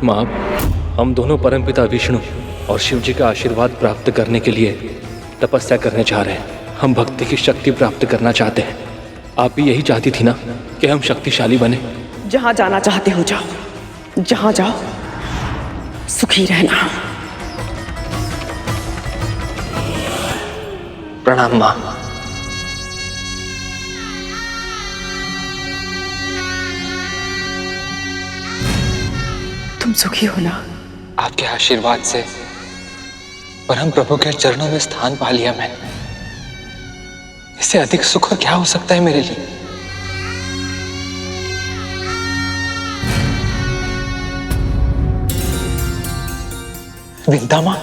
माँ, हम दोनों परमपिता विष्णु और शिव जी का आशीर्वाद प्राप्त करने के लिए तपस्या करने जा रहे हैं। हम भक्ति की शक्ति प्राप्त करना चाहते हैं। आप भी यही चाहती थी ना कि हम शक्तिशाली बने? जहां जाना चाहते हो जाओ, जहां जाओ सुखी रहना। प्रणाम माँ। तुम सुखी हो ना? आपके आशीर्वाद से परम प्रभु के चरणों में स्थान पा लिया मैंने। इससे अधिक सुख क्या हो सकता है मेरे लिए? विंदा माँ,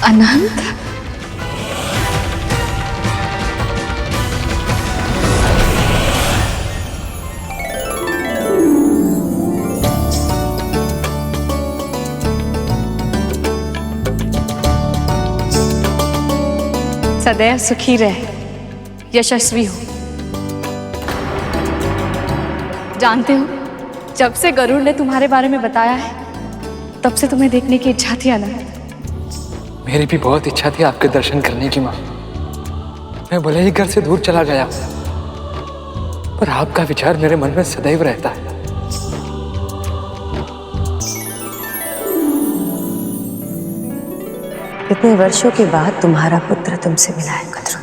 अनंत, सदैव सुखी रहे, यशस्वी हो। जानते हो, जब से गरुड़ ने तुम्हारे बारे में बताया है तब से तुम्हें देखने की इच्छा थी अनंत। मेरी भी बहुत इच्छा थी आपके दर्शन करने की माँ। मैं भले ही घर से दूर चला गया, पर आपका विचार मेरे मन में सदैव रहता है। इतने वर्षों के बाद तुम्हारा पुत्र तुमसे मिला है कद्रू,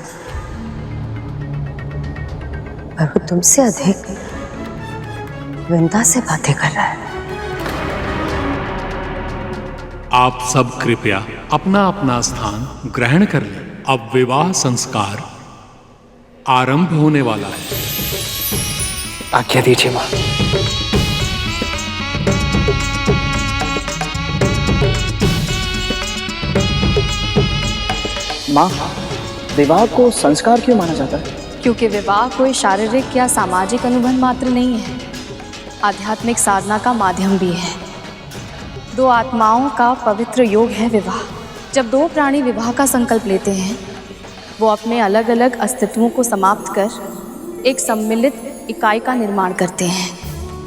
पर वो तुमसे अधिक विंदा से बातें कर रहा है। आप सब कृपया अपना अपना स्थान ग्रहण कर लें। अब विवाह संस्कार आरंभ होने वाला है। आज्ञा दीजिए माँ। माँ, विवाह को संस्कार क्यों माना जाता है? क्योंकि विवाह कोई शारीरिक या सामाजिक अनुबंध मात्र नहीं है, आध्यात्मिक साधना का माध्यम भी है। दो आत्माओं का पवित्र योग है विवाह। जब दो प्राणी विवाह का संकल्प लेते हैं, वो अपने अलग अलग अस्तित्वों को समाप्त कर एक सम्मिलित इकाई का निर्माण करते हैं,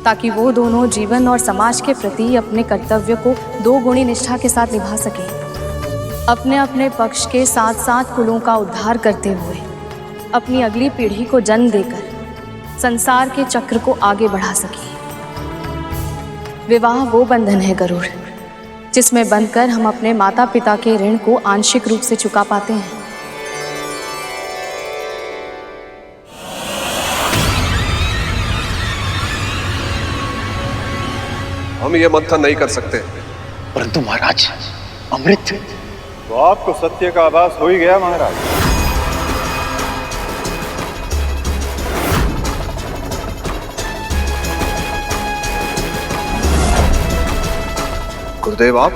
ताकि वो दोनों जीवन और समाज के प्रति अपने कर्तव्य को दो गुणी निष्ठा के साथ निभा सकें, अपने अपने पक्ष के साथ साथ कुलों का उद्धार करते हुए अपनी अगली पीढ़ी को जन्म देकर संसार के चक्र को आगे बढ़ा सके। विवाह वो बंधन है गरुड़, जिसमें बंधकर हम अपने माता पिता के ऋण को आंशिक रूप से चुका पाते हैं। हम ये मंथन नहीं कर सकते। परंतु महाराज, अमृत। तो आपको सत्य का आभास हो ही गया महाराज। गुरुदेव आप?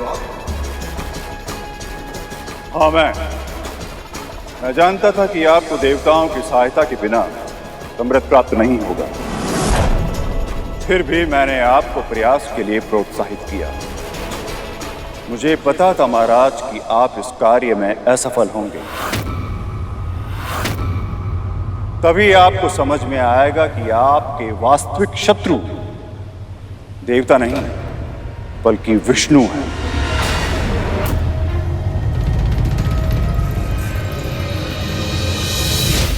हाँ, मैं जानता था कि आपको देवताओं की सहायता के बिना अमृत प्राप्त नहीं होगा। फिर भी मैंने आपको प्रयास के लिए प्रोत्साहित किया। मुझे पता था महाराज कि आप इस कार्य में असफल होंगे। तभी आपको समझ में आएगा कि आपके वास्तविक शत्रु देवता नहीं बल्कि विष्णु है।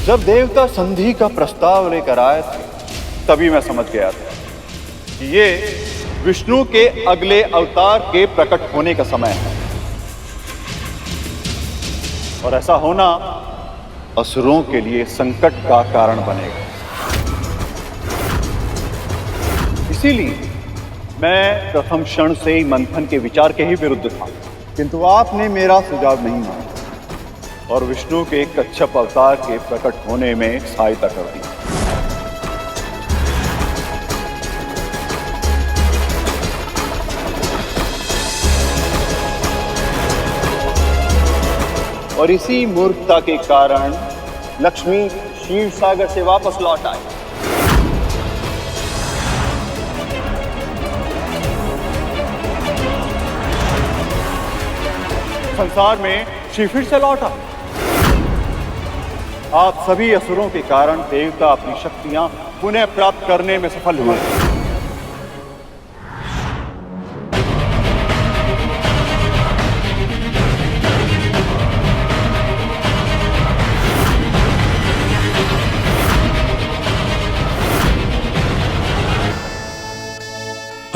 जब देवता संधि का प्रस्ताव लेकर आए थे, तभी मैं समझ गया था कि ये विष्णु के अगले अवतार के प्रकट होने का समय है, और ऐसा होना असुरों के लिए संकट का कारण बनेगा। इसीलिए मैं प्रथम क्षण से ही मंथन के विचार के ही विरुद्ध था, किंतु आपने मेरा सुझाव नहीं माना और विष्णु के कच्छप अवतार के प्रकट होने में सहायता कर दी। और इसी मूर्खता के कारण लक्ष्मी क्षीर सागर से वापस लौट आई। संसार में शिव फिर से लौटा। आप सभी असुरों के कारण देवता अपनी शक्तियां पुनः प्राप्त करने में सफल हुए।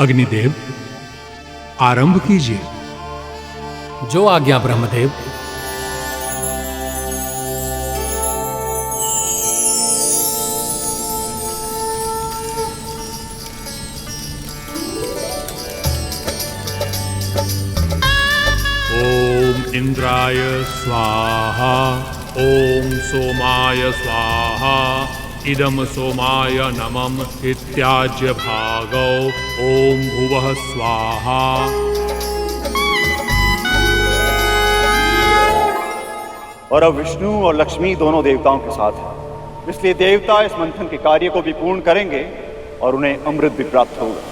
अग्निदेव, आरंभ कीजिए। जो आज्ञा ब्रह्मदेव। ओम इंद्राय स्वाहा, ओम सोमाय स्वाहा, इदम सोमाय नमः इत्याज्य भागौ, ओम भुवः स्वाहा। और अब विष्णु और लक्ष्मी दोनों देवताओं के साथ हैं, इसलिए देवता इस मंथन के कार्य को भी पूर्ण करेंगे और उन्हें अमृत भी प्राप्त होगा।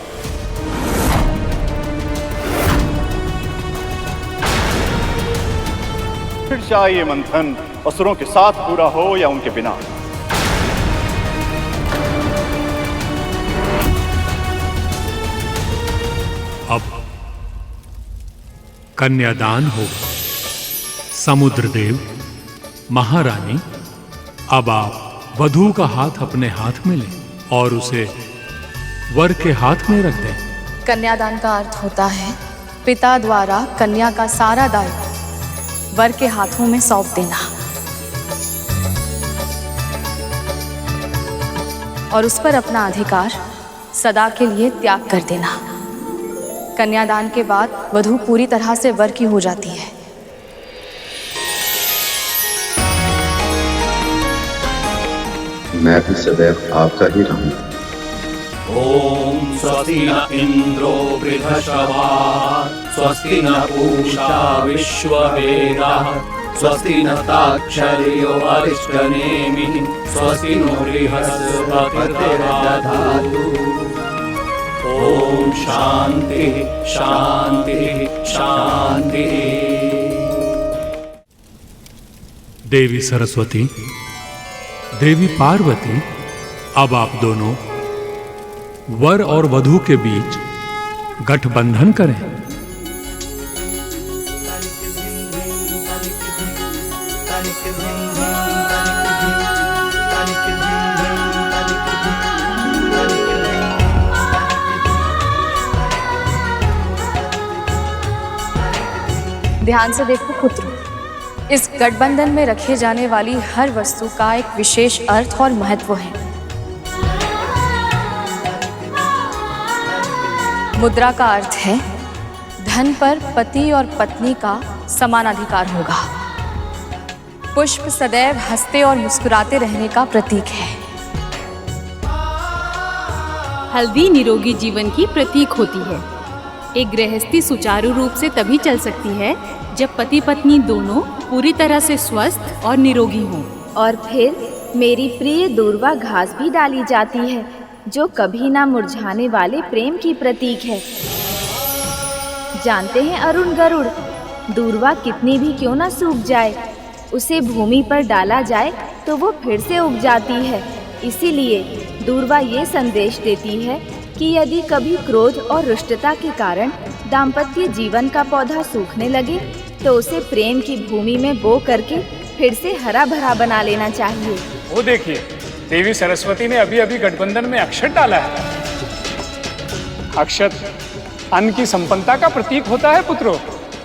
फिर चाहे ये मंथन असुरों के साथ पूरा हो या उनके बिना। अब कन्यादान होगा। समुद्रदेव, महारानी, अब आप वधू का हाथ अपने हाथ में लें और उसे वर के हाथ में रख दें। कन्यादान का अर्थ होता है पिता द्वारा कन्या का सारा दायित्व वर के हाथों में सौंप देना और उस पर अपना अधिकार सदा के लिए त्याग कर देना। कन्यादान के बाद वधू पूरी तरह से वर की हो जाती है। मैं भी सदैव आपका ही रहूंगा। ओम स्वस्ति न इंद्रो वृद्धश्रवाः, स्वस्ति न पूषा विश्ववेदाः, स्वस्ति न ताक्षर्यो अरिष्टनेमिः, स्वस्ति नो बृहस्पतिर्दधातु। ओम शांति शांति शांति। देवी सरस्वती, देवी पार्वती, अब आप दोनों वर और वधू के बीच गठबंधन करें। ध्यान से देखो पुत्र, इस गठबंधन में रखे जाने वाली हर वस्तु का एक विशेष अर्थ और महत्व है। मुद्रा का अर्थ है धन पर पति और पत्नी का समान अधिकार होगा। पुष्प सदैव हंसते और मुस्कुराते रहने का प्रतीक है। हल्दी निरोगी जीवन की प्रतीक होती है। एक गृहस्थी सुचारू रूप से तभी चल सकती है जब पति पत्नी दोनों पूरी तरह से स्वस्थ और निरोगी हों। और फिर मेरी प्रिय दूर्वा घास भी डाली जाती है, जो कभी ना मुरझाने वाले प्रेम की प्रतीक है। जानते हैं अरुण गरुड़, दूर्वा कितनी भी क्यों ना सूख जाए, उसे भूमि पर डाला जाए तो वो फिर से उग जाती है। इसीलिए दूर्वा ये संदेश देती है कि यदि कभी क्रोध और रुष्टता के कारण दाम्पत्य जीवन का पौधा सूखने लगे तो उसे प्रेम की भूमि में बो करके फिर से हरा भरा बना लेना चाहिए। वो देखिए, देवी सरस्वती ने अभी अभी गठबंधन में अक्षत डाला है। अक्षत अन्न की संपन्नता का प्रतीक होता है पुत्रों,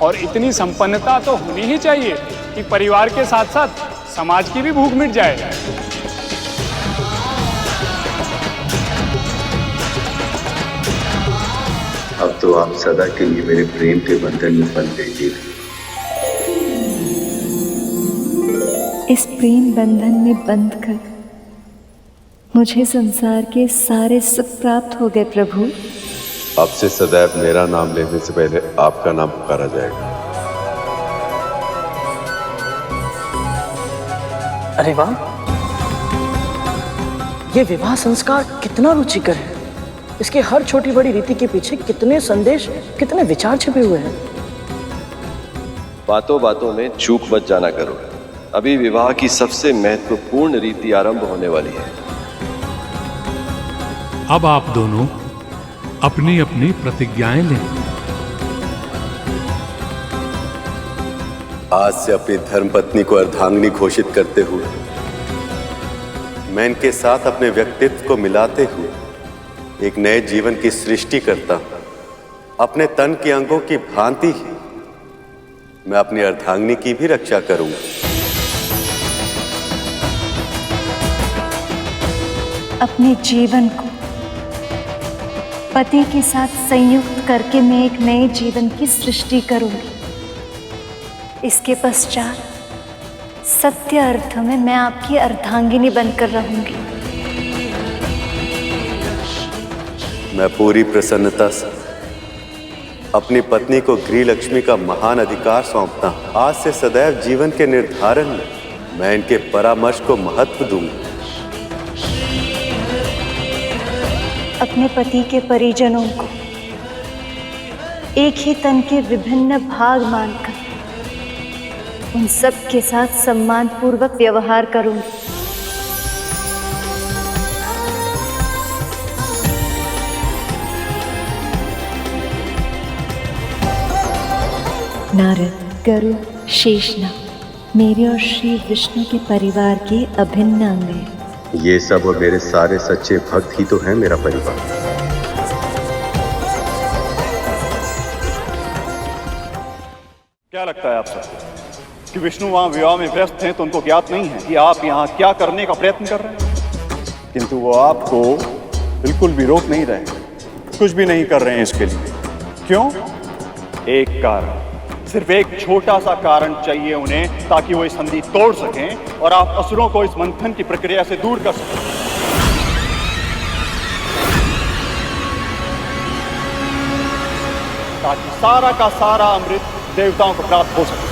और इतनी संपन्नता तो होनी ही चाहिए कि परिवार के साथ साथ समाज की भी भूख मिट जाए। अब तो आप सदा के लिए मेरे प्रेम के बंधन में बंध गई थी। इस प्रेम बंधन में बंध कर मुझे संसार के सारे सुख प्राप्त हो गए प्रभु। अब से सदैव मेरा नाम लेने से पहले आपका नाम पुकारा जाएगा। अरे वाह, ये विवाह संस्कार कितना रुचिकर है। इसके हर छोटी बड़ी रीति के पीछे कितने संदेश, कितने विचार छिपे हुए हैं। बातों बातों में चूक मत जाना करो। अभी विवाह की सबसे महत्वपूर्ण रीति आरंभ होने वाली है। अब आप दोनों अपनी अपनी प्रतिज्ञाएं लें। आज से अपनी धर्मपत्नी को अर्धांगिनी घोषित करते हुए मैं इनके साथ अपने व्यक्तित्व को मिलाते हुए एक नए जीवन की सृष्टि करता हूं। अपने तन के अंगों की भांति ही मैं अपनी अर्धांगिनी की भी रक्षा करूंगा। अपने जीवन को पति के साथ संयुक्त करके मैं एक नए जीवन की सृष्टि करूंगी। इसके पश्चात सत्य अर्थ में मैं आपकी अर्धांगिनी बनकर रहूंगी। मैं पूरी प्रसन्नता से अपनी पत्नी को गृह लक्ष्मी का महान अधिकार सौंपता हूं। आज से सदैव जीवन के निर्धारण में मैं इनके परामर्श को महत्व दूंगा। अपने पति के परिजनों को एक ही तन के विभिन्न भाग मानकर उन सब के साथ सम्मान पूर्वक व्यवहार करूंगी। नारद, गरुड़, शेषनाग मेरे और श्री विष्णु के परिवार के अभिन्न अंग हैं। ये सब और मेरे सारे सच्चे भक्त ही तो हैं मेरा परिवार। क्या लगता है आप सबको कि विष्णु वहां विवाह में व्यस्त हैं तो उनको ज्ञात नहीं है कि आप यहाँ क्या करने का प्रयत्न कर रहे हैं? किंतु वो आपको बिल्कुल भी रोक नहीं रहे, कुछ भी नहीं कर रहे हैं इसके लिए। क्यों? एक कारण, सिर्फ एक छोटा सा कारण चाहिए उन्हें ताकि वो इस संधि तोड़ सकें और आप असुरों को इस मंथन की प्रक्रिया से दूर कर सकें। ताकि सारा का सारा अमृत देवताओं को प्राप्त हो सके।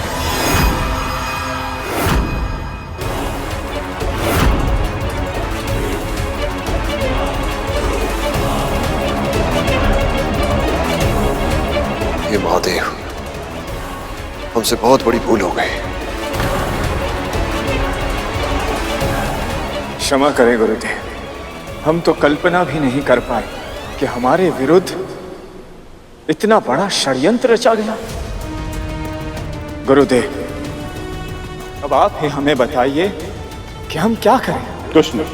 हे महादेव, हमसे बहुत बड़ी भूल हो गई। क्षमा करें गुरुदेव, हम तो कल्पना भी नहीं कर पाए कि हमारे विरुद्ध इतना बड़ा षड्यंत्र रचा गया। गुरुदेव, अब आप ही हमें बताइए कि हम क्या करें। कुछ नहीं,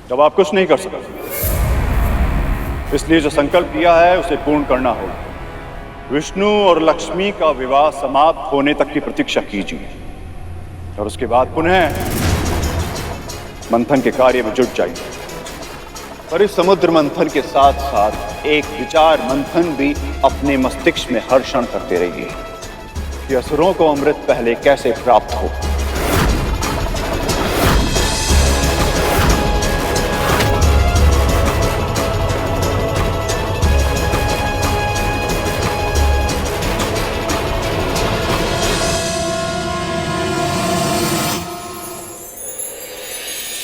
जब आप कुछ नहीं कर सकते इसलिए जो संकल्प किया है उसे पूर्ण करना होगा। विष्णु और लक्ष्मी का विवाह समाप्त होने तक की प्रतीक्षा कीजिए और उसके बाद पुनः मंथन के कार्य में जुट जाइए। पर इस समुद्र मंथन के साथ साथ एक विचार मंथन भी अपने मस्तिष्क में हर क्षण करते रहिए कि असुरों को अमृत पहले कैसे प्राप्त हो।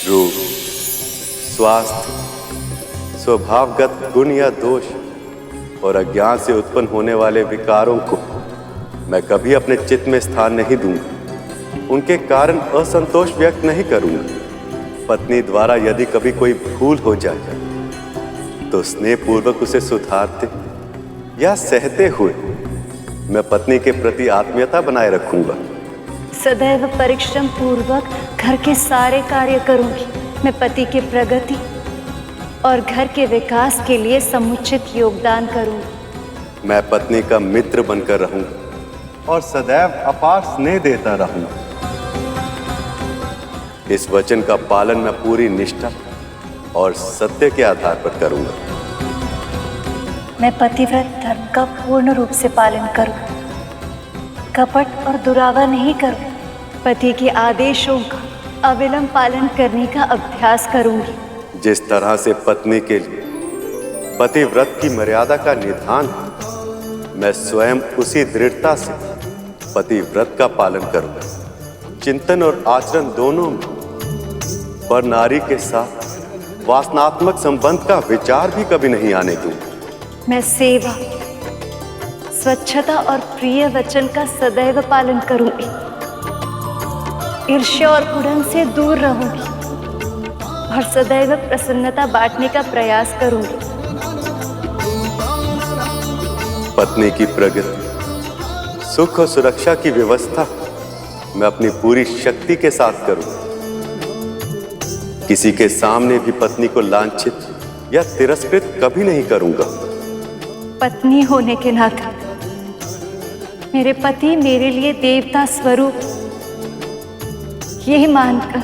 रूप, स्वास्थ्य, स्वभावगत गुण या दोष और अज्ञान से उत्पन्न होने वाले विकारों को मैं कभी अपने चित्त में स्थान नहीं दूंगा। उनके कारण असंतोष व्यक्त नहीं करूंगा। पत्नी द्वारा यदि कभी कोई भूल हो जाए तो स्नेहपूर्वक उसे सुधारते या सहते हुए मैं पत्नी के प्रति आत्मीयता बनाए रखूंगा। सदैव परिश्रम पूर्वक घर के सारे कार्य करूंगी। मैं पति की प्रगति और घर के विकास के लिए समुचित योगदान करूंगी। मैं पत्नी का मित्र बनकर रहूंगा और सदैव अपार स्नेह देता रहूंगा। इस वचन का पालन मैं पूरी निष्ठा और सत्य के आधार पर करूंगा। मैं पतिव्रत धर्म का पूर्ण रूप से पालन करूं, कपट और दुरावा नहीं करूं। पति के आदेशों का अविलंब पालन करने का अभ्यास करूंगी। जिस तरह से पत्नी के लिए पतिव्रत की मर्यादा का निधान है, मैं स्वयं उसी दृढ़ता से पतिव्रत का पालन करूंगा। चिंतन और आचरण दोनों में पर नारी के साथ वासनात्मक संबंध का विचार भी कभी नहीं आने दूंगा। मैं सेवा, स्वच्छता और प्रिय वचन का सदैव पालन करूंगी। ईर्ष्या और कुड़न से दूर रहूंगी और सदैव प्रसन्नता बांटने का प्रयास करूंगी। पत्नी की प्रगति, सुख और सुरक्षा की व्यवस्था मैं अपनी पूरी शक्ति के साथ करूं। किसी के सामने भी पत्नी को लांछित या तिरस्कृत कभी नहीं करूंगा। पत्नी होने के नाते मेरे पति मेरे लिए देवता स्वरूप, यही मानकर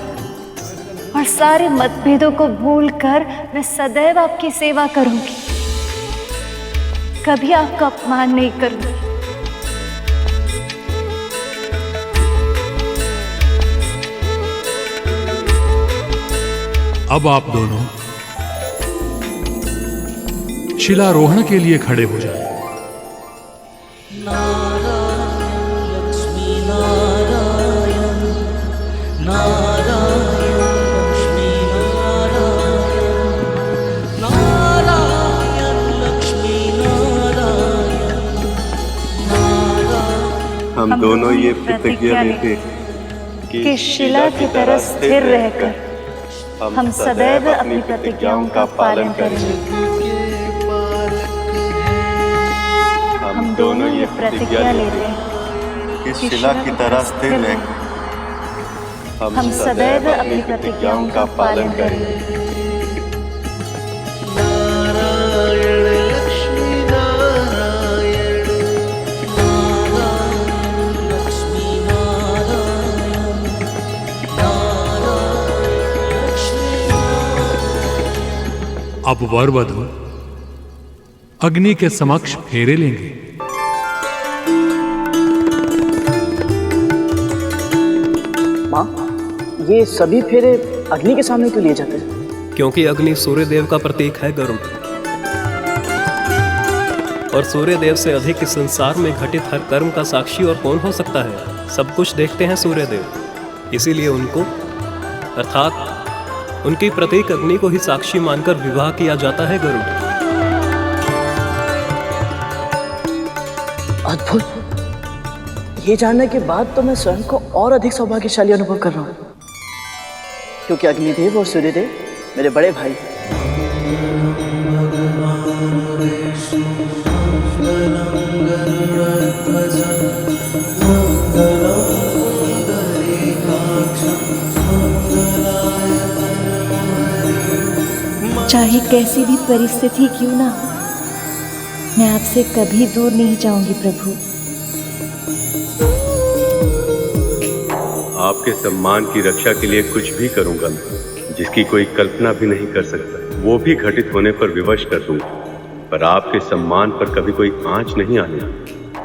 और सारे मतभेदों को भूलकर मैं सदैव आपकी सेवा करूंगी, कभी आपका अपमान नहीं करूंगी। अब आप दोनों शिलारोहण के लिए खड़े हो जाएं। हम दोनों ये प्रतिज्ञा लेते कि शिला की तरह स्थिर रहकर हम सदैव अपनी प्रतिज्ञाओं का पालन करेंगे। हम दोनों ये प्रतिज्ञा लेते हैं कि शिला की तरह स्थिर रहकर हम सदैव अपनी प्रतिज्ञाओं का पालन करेंगे। अब वर वधू अग्नि के समक्ष फेरे लेंगे। माँ, ये सभी फेरे अग्नि के सामने क्यों लिए जाते हैं? क्योंकि अग्नि सूर्य देव का प्रतीक है गरुड़, और सूर्य देव से अधिक इस संसार में घटित हर कर्म का साक्षी और कौन हो सकता है। सब कुछ देखते हैं सूर्य देव, इसीलिए उनको अर्थात उनकी प्रतीक अग्नि को ही साक्षी मानकर विवाह किया जाता है गरुड़। अद्भुत। ये जानने के बाद तो मैं स्वयं को और अधिक सौभाग्यशाली अनुभव कर रहा हूँ, क्योंकि अग्निदेव और सूर्यदेव मेरे बड़े भाई हैं। चाहे कैसी भी परिस्थिति क्यों ना हो, मैं आपसे कभी दूर नहीं जाऊंगी प्रभु। आपके सम्मान की रक्षा के लिए कुछ भी करूंगा, जिसकी कोई कल्पना भी नहीं कर सकता। वो भी घटित होने पर विवश कर दूंगा, पर आपके सम्मान पर कभी कोई आंच नहीं आने।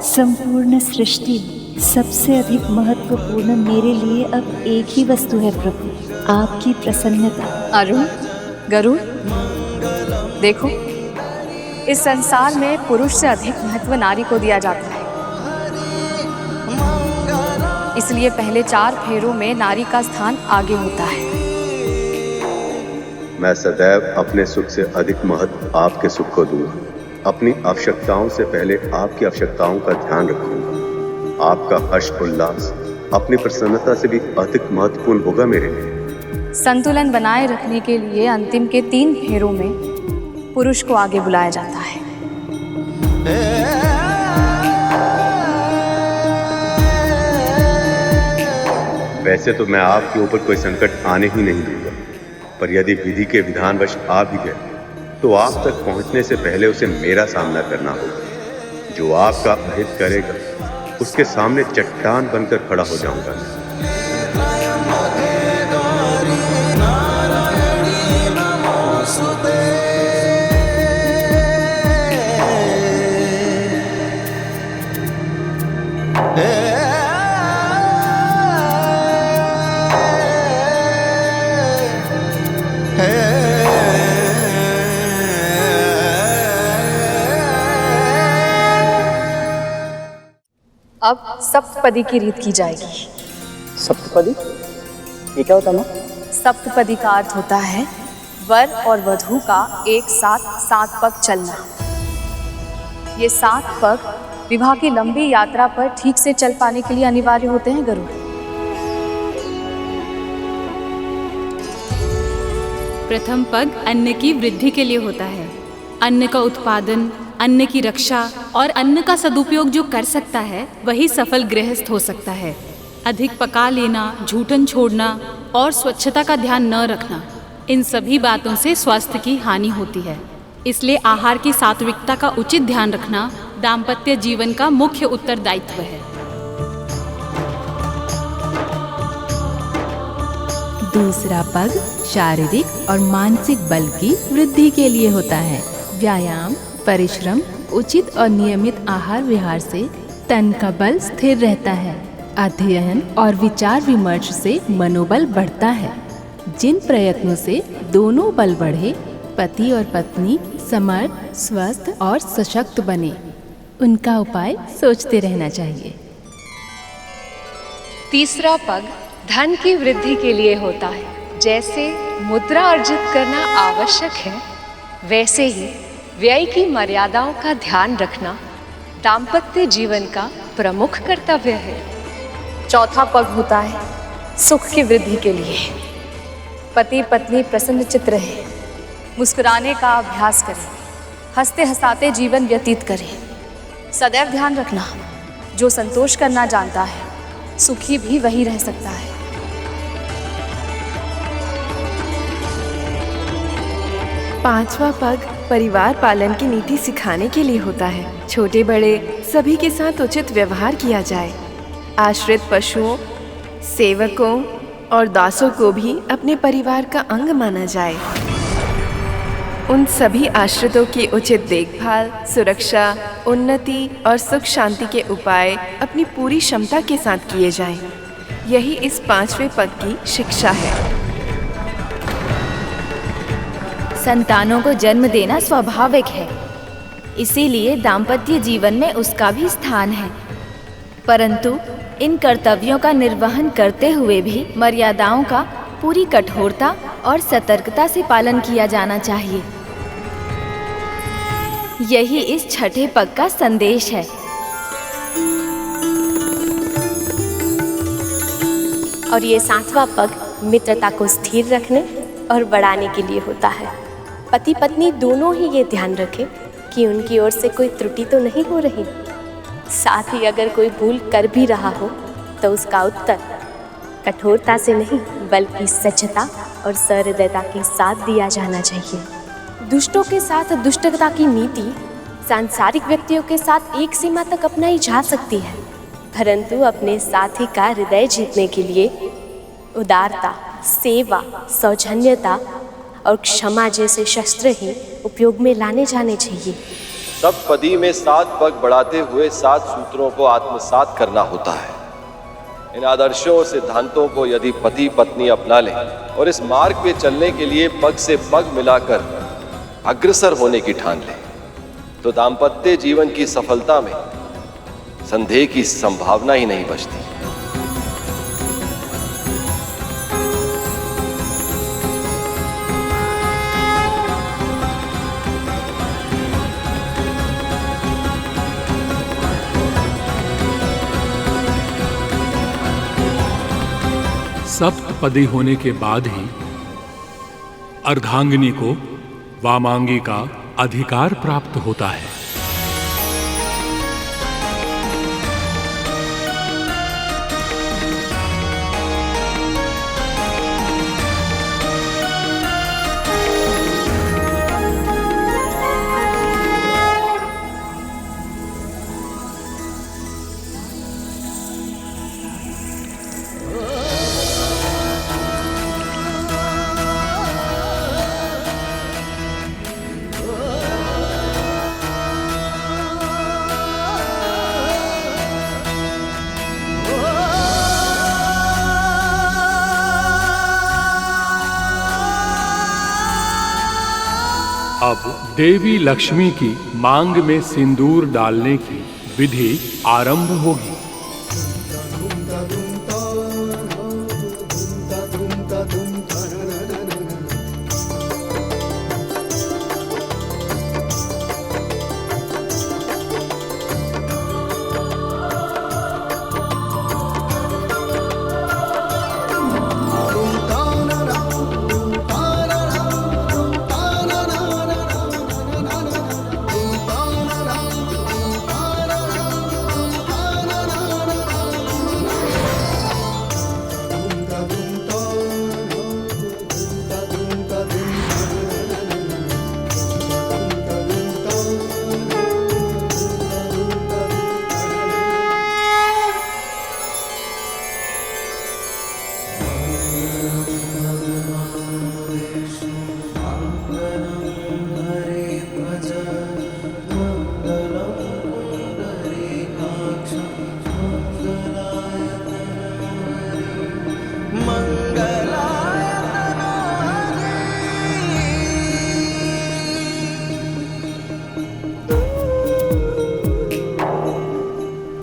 संपूर्ण सृष्टि में सबसे अधिक महत्वपूर्ण मेरे लिए अब एक ही वस्तु है प्रभु, आपकी प्रसन्नता। अरुण, गरुड़, देखो, इस संसार में पुरुष से अधिक महत्व नारी को दिया जाता है। इसलिए पहले 4 फेरों में नारी का स्थान आगे होता है। मैं सदैव अपने सुख से अधिक महत्व आपके सुख को दूंगा। अपनी आवश्यकताओं से पहले आपकी आवश्यकताओं का ध्यान रखूंगा। आपका हर्ष उल्लास अपनी प्रसन्नता से भी अधिक महत्वपूर्ण होगा मेरे लिए। संतुलन बनाए रखने के लिए अंतिम के 3 फेरों में पुरुष को आगे बुलाया जाता है। वैसे तो मैं आपके ऊपर कोई संकट आने ही नहीं दूंगा, पर यदि विधि के विधानवश आ भी गए तो आप तक पहुंचने से पहले उसे मेरा सामना करना होगा। जो आपका अहित करेगा उसके सामने चट्टान बनकर खड़ा हो जाऊंगा। अब सप्तपदी की रीत की जाएगी। सप्तपदी? ये क्या होता है माँ? सप्तपदी का अर्थ होता है वर और वधू का एक साथ 7 पग चलना। ये 7 पग विवाह की लंबी यात्रा पर ठीक से चल पाने के लिए अनिवार्य होते हैं गरुड़। प्रथम पग अन्न की वृद्धि के लिए होता है। अन्न का उत्पादन, अन्न की रक्षा और अन्न का सदुपयोग जो कर सकता है वही सफल गृहस्थ हो सकता है। अधिक पका लेना, झूठन छोड़ना और स्वच्छता का ध्यान न रखना, इन सभी बातों से स्वास्थ्य की हानि होती है। इसलिए आहार की सात्विकता का उचित ध्यान रखना दाम्पत्य जीवन का मुख्य उत्तरदायित्व है। दूसरा पग शारीरिक और मानसिक बल की वृद्धि के लिए होता है। व्यायाम, परिश्रम, उचित और नियमित आहार विहार से तन का बल स्थिर रहता है। अध्ययन और विचार विमर्श से मनोबल बढ़ता है। जिन प्रयत्नों से दोनों बल बढ़े, पति और पत्नी समर्थ, स्वस्थ और सशक्त बने, उनका उपाय सोचते रहना चाहिए। तीसरा पग धन की वृद्धि के लिए होता है। जैसे मुद्रा अर्जित करना आवश्यक है, वैसे ही व्यय की मर्यादाओं का ध्यान रखना दाम्पत्य जीवन का प्रमुख कर्तव्य है। चौथा पग होता है सुख की वृद्धि के लिए। पति पत्नी प्रसन्नचित्त रहे, मुस्कुराने का अभ्यास करें, हंसते हंसाते जीवन व्यतीत करें। सदैव ध्यान रखना, जो संतोष करना जानता है सुखी भी वही रह सकता है। पांचवा पग परिवार पालन की नीति सिखाने के लिए होता है। छोटे बड़े सभी के साथ उचित व्यवहार किया जाए। आश्रित पशुओं, सेवकों और दासों को भी अपने परिवार का अंग माना जाए। उन सभी आश्रितों की उचित देखभाल, सुरक्षा, उन्नति और सुख शांति के उपाय अपनी पूरी क्षमता के साथ किए जाएं। यही इस पांचवें पग की शिक्षा है। संतानों को जन्म देना स्वाभाविक है, इसीलिए दाम्पत्य जीवन में उसका भी स्थान है। परंतु इन कर्तव्यों का निर्वहन करते हुए भी मर्यादाओं का पूरी कठोरता और सतर्कता से पालन किया जाना चाहिए। यही इस छठे पग का संदेश है। और ये सातवां पग मित्रता को स्थिर रखने और बढ़ाने के लिए होता है। पति पत्नी दोनों ही ये ध्यान रखें कि उनकी ओर से कोई त्रुटि तो नहीं हो रही। साथ ही अगर कोई भूल कर भी रहा हो तो उसका उत्तर कठोरता से नहीं बल्कि सच्चता और सहृदयता के साथ दिया जाना चाहिए। दुष्टों के साथ दुष्टता की नीति सांसारिक व्यक्तियों के साथ एक सीमा तक अपनाई जा सकती है, परंतु अपने साथी का हृदय जीतने के लिए उदारता, सेवा, सौजन्यता और क्षमा जैसे शस्त्र ही उपयोग में लाने जाने चाहिए। सब पदी में 7 पग बढ़ाते हुए 7 सूत्रों को आत्मसात करना होता है। इन आदर्शों और सिद्धांतों को यदि पति पत्नी अपना लें और इस मार्ग पे चलने के लिए पग से पग मिलाकर अग्रसर होने की ठान लें, तो दाम्पत्य जीवन की सफलता में संदेह की संभावना ही नहीं बचती। सप्तपदी होने के बाद ही अर्धांगिनी को वामांगी का अधिकार प्राप्त होता है। अब देवी लक्ष्मी की मांग में सिंदूर डालने की विधि आरंभ होगी।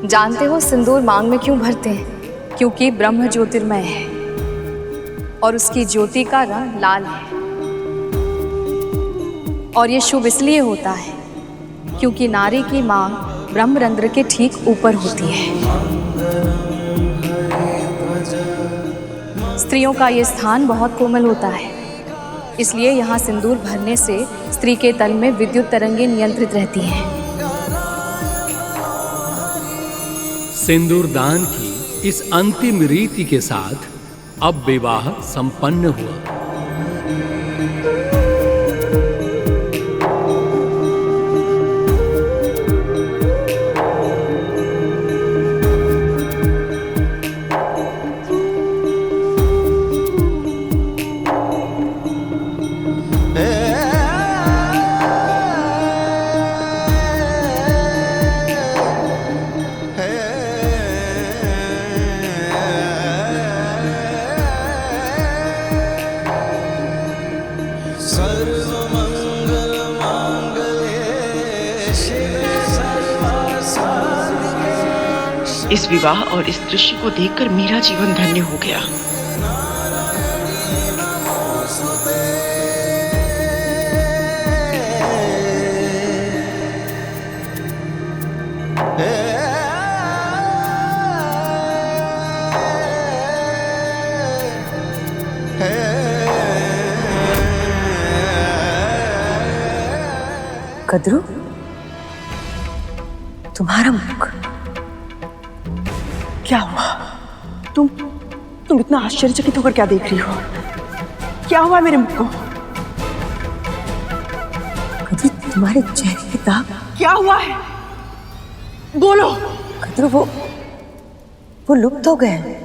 जानते हो सिंदूर मांग में क्यों भरते हैं? क्योंकि ब्रह्म ज्योतिर्मय है और उसकी ज्योति का रंग लाल है। और ये शुभ इसलिए होता है क्योंकि नारी की मांग ब्रह्मरंध्र के ठीक ऊपर होती है। स्त्रियों का ये स्थान बहुत कोमल होता है, इसलिए यहाँ सिंदूर भरने से स्त्री के तल में विद्युत तरंगें नियंत्रित रहती हैं। सिंदूर दान की इस अंतिम रीति के साथ अब विवाह संपन्न हुआ। इस विवाह और इस दृश्य को देखकर मेरा जीवन धन्य हो गया। कद्रू, तुम्हारा मुख क्या हुआ? तुम इतना आश्चर्यचकित होकर क्या देख रही हो? क्या हुआ मेरे मुख को? कद्रू, तुम्हारे चेहरे के दाग। क्या हुआ है? बोलो। कद्रू, वो लुप्त हो गए।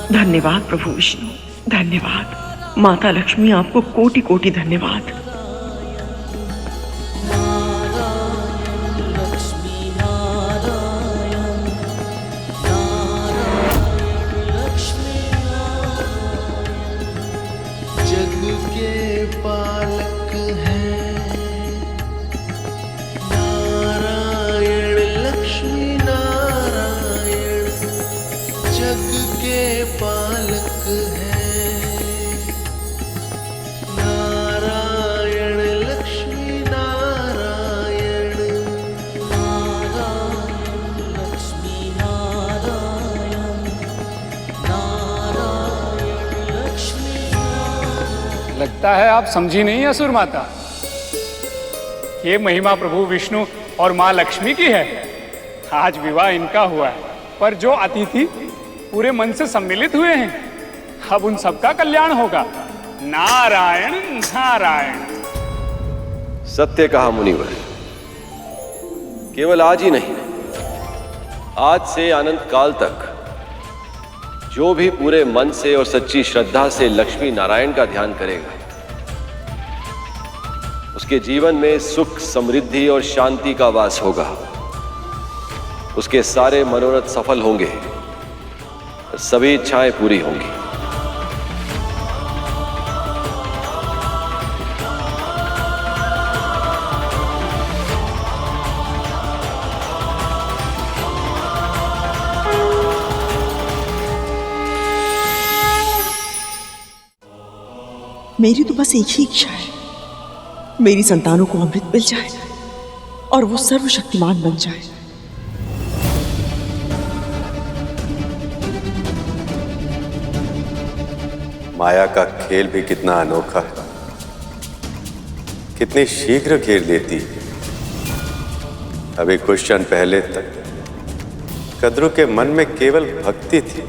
धन्यवाद प्रभु विष्णु, धन्यवाद माता लक्ष्मी, आपको कोटि कोटि धन्यवाद। जग के पालक हैं नारायण, लक्ष्मी नारायण, जग के पालक हैं नारायण, लक्ष्मी नारायण, नारायण लक्ष्मी नारायण, नारायण लक्ष्मी नारायण। लगता है आप समझी नहीं असुर माता। ये महिमा प्रभु विष्णु और माँ लक्ष्मी की है। आज विवाह इनका हुआ है, पर जो अतिथि पूरे मन से सम्मिलित हुए हैं, अब उन सबका कल्याण होगा। नारायण नारायण। सत्य कहा मुनिवर। केवल आज ही नहीं, आज से अनंत काल तक जो भी पूरे मन से और सच्ची श्रद्धा से लक्ष्मी नारायण का ध्यान करेगा, उसके जीवन में सुख, समृद्धि और शांति का वास होगा। उसके सारे मनोरथ सफल होंगे, सभी इच्छाएं पूरी होंगी। मेरी तो बस एक ही इच्छा है, मेरी संतानों को अमृत मिल जाए और वो सर्वशक्तिमान बन जाए। माया का खेल भी कितना अनोखा है, कितनी शीघ्र घेर लेती है। अभी कुछ क्षण पहले तक कद्रू के मन में केवल भक्ति थी,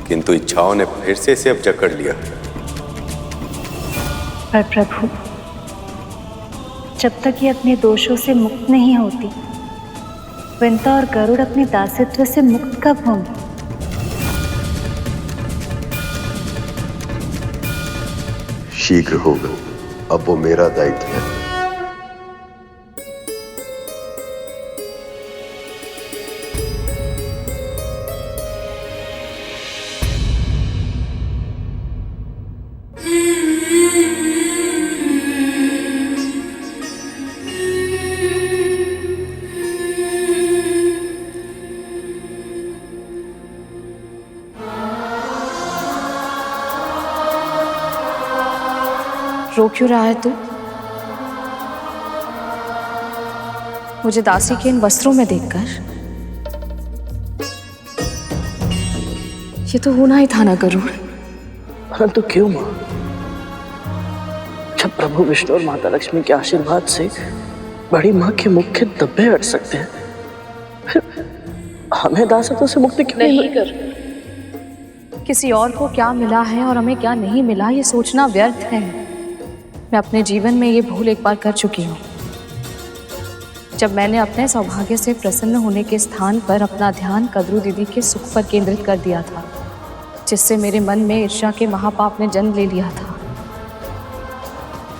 किंतु इच्छाओं ने फिर से इसे अब जकड़ लिया। पर प्रभु, जब तक ये अपने दोषों से मुक्त नहीं होती, विंता और गरुड़ अपने दासत्व से मुक्त कब होंगे? शीघ्र होगा, अब वो मेरा दायित्व है। रो क्यों रहा है तू? मुझे दासी के इन वस्त्रों में देखकर? ये तो होना ही था ना गरुड़। परंतु क्यों मां? जब प्रभु विष्णु और माता लक्ष्मी के आशीर्वाद से बड़ी मां के मुख के धब्बे हट सकते हैं, फिर हमें दासत्व से मुक्ति क्यों नहीं कर? किसी और को क्या मिला है और हमें क्या नहीं मिला, ये सोचना व्यर्थ है। मैं अपने जीवन में ये भूल एक बार कर चुकी हूँ, जब मैंने अपने सौभाग्य से प्रसन्न होने के स्थान पर अपना ध्यान कद्रू दीदी के सुख पर केंद्रित कर दिया था, जिससे मेरे मन में ईर्ष्या के महापाप ने जन्म ले लिया था।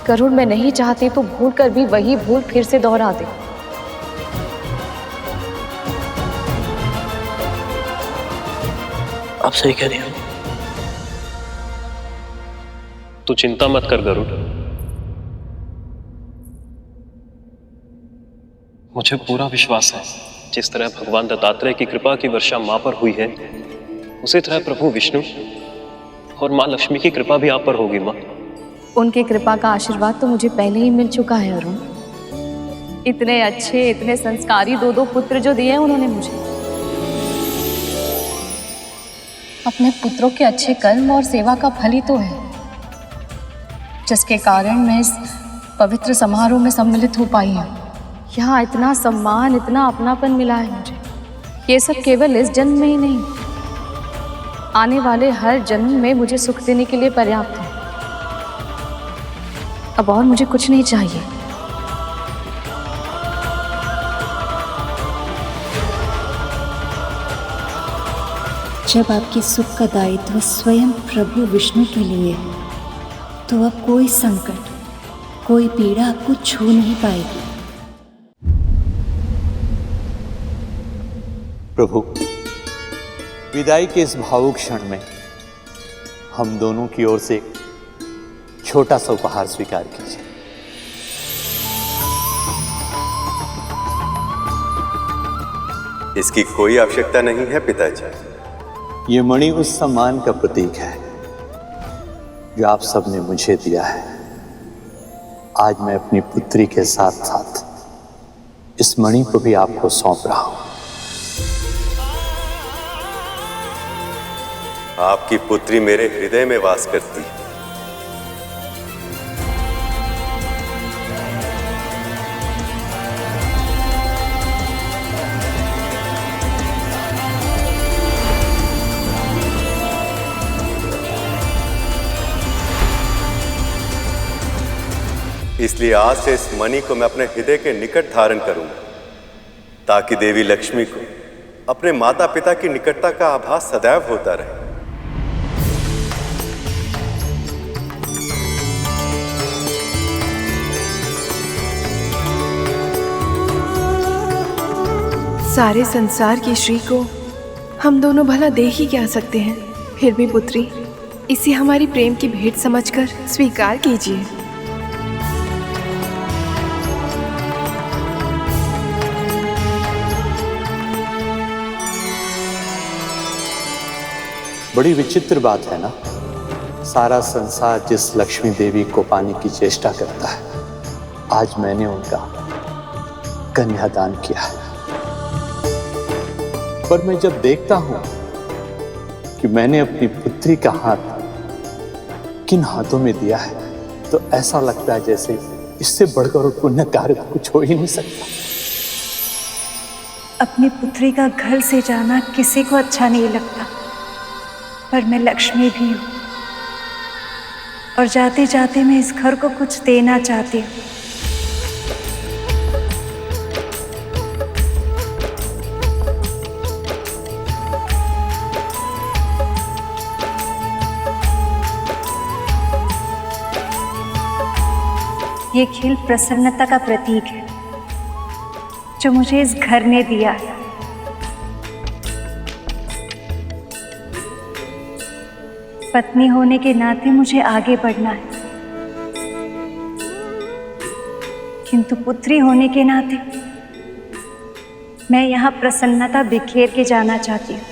गरुड़, मैं नहीं चाहती तो भूल कर भी वही भूल फिर से दोहरा दे। आप सही कह रही हो। तू चिंता मत कर गरुड़, मुझे पूरा विश्वास है जिस तरह भगवान दत्तात्रेय की कृपा की वर्षा मां पर हुई है, उसी तरह प्रभु विष्णु और मां लक्ष्मी की कृपा भी आप पर होगी मां। उनकी कृपा का आशीर्वाद तो मुझे पहले ही मिल चुका है अरुण। इतने अच्छे, इतने संस्कारी दो पुत्र जो दिए हैं उन्होंने मुझे। अपने पुत्रों के अच्छे कर्म और सेवा का फल ही तो है, जिसके कारण मैं इस पवित्र समारोह में सम्मिलित हो पाई हूँ। यहाँ इतना सम्मान, इतना अपनापन मिला है मुझे। ये सब केवल इस जन्म में ही नहीं, आने वाले हर जन्म में मुझे सुख देने के लिए पर्याप्त है। अब और मुझे कुछ नहीं चाहिए। जब आपके सुख का दायित्व स्वयं प्रभु विष्णु के लिए है, तो अब कोई संकट, कोई पीड़ा आपको छू नहीं पाएगी। प्रभु, विदाई के इस भावुक क्षण में हम दोनों की ओर से एक छोटा सा उपहार स्वीकार कीजिए। इसकी कोई आवश्यकता नहीं है पिताजी। ये मणि उस सम्मान का प्रतीक है जो आप सबने मुझे दिया है। आज मैं अपनी पुत्री के साथ साथ इस मणि को भी आपको सौंप रहा हूं। आपकी पुत्री मेरे हृदय में वास करती है। इसलिए आज से इस मणि को मैं अपने हृदय के निकट धारण करूंगा, ताकि देवी लक्ष्मी को अपने माता पिता की निकटता का आभास सदैव होता रहे। सारे संसार की श्री को हम दोनों भला दे ही क्या सकते हैं, फिर भी पुत्री, इसे हमारी प्रेम की भेंट समझकर स्वीकार कीजिए। बड़ी विचित्र बात है ना, सारा संसार जिस लक्ष्मी देवी को पाने की चेष्टा करता है, आज मैंने उनका कन्यादान किया है। पर मैं जब देखता हूं कि मैंने अपनी पुत्री का हाथ किन हाथों में दिया है, तो ऐसा लगता है जैसे इससे बढ़कर पुण्य कार्य कुछ हो ही नहीं सकता। अपनी पुत्री का घर से जाना किसी को अच्छा नहीं लगता, पर मैं लक्ष्मी भी हूँ और जाते जाते मैं इस घर को कुछ देना चाहती हूँ। ये खिल प्रसन्नता का प्रतीक है जो मुझे इस घर ने दिया है। पत्नी होने के नाते मुझे आगे बढ़ना है, किंतु पुत्री होने के नाते मैं यहाँ प्रसन्नता बिखेर के जाना चाहती हूँ।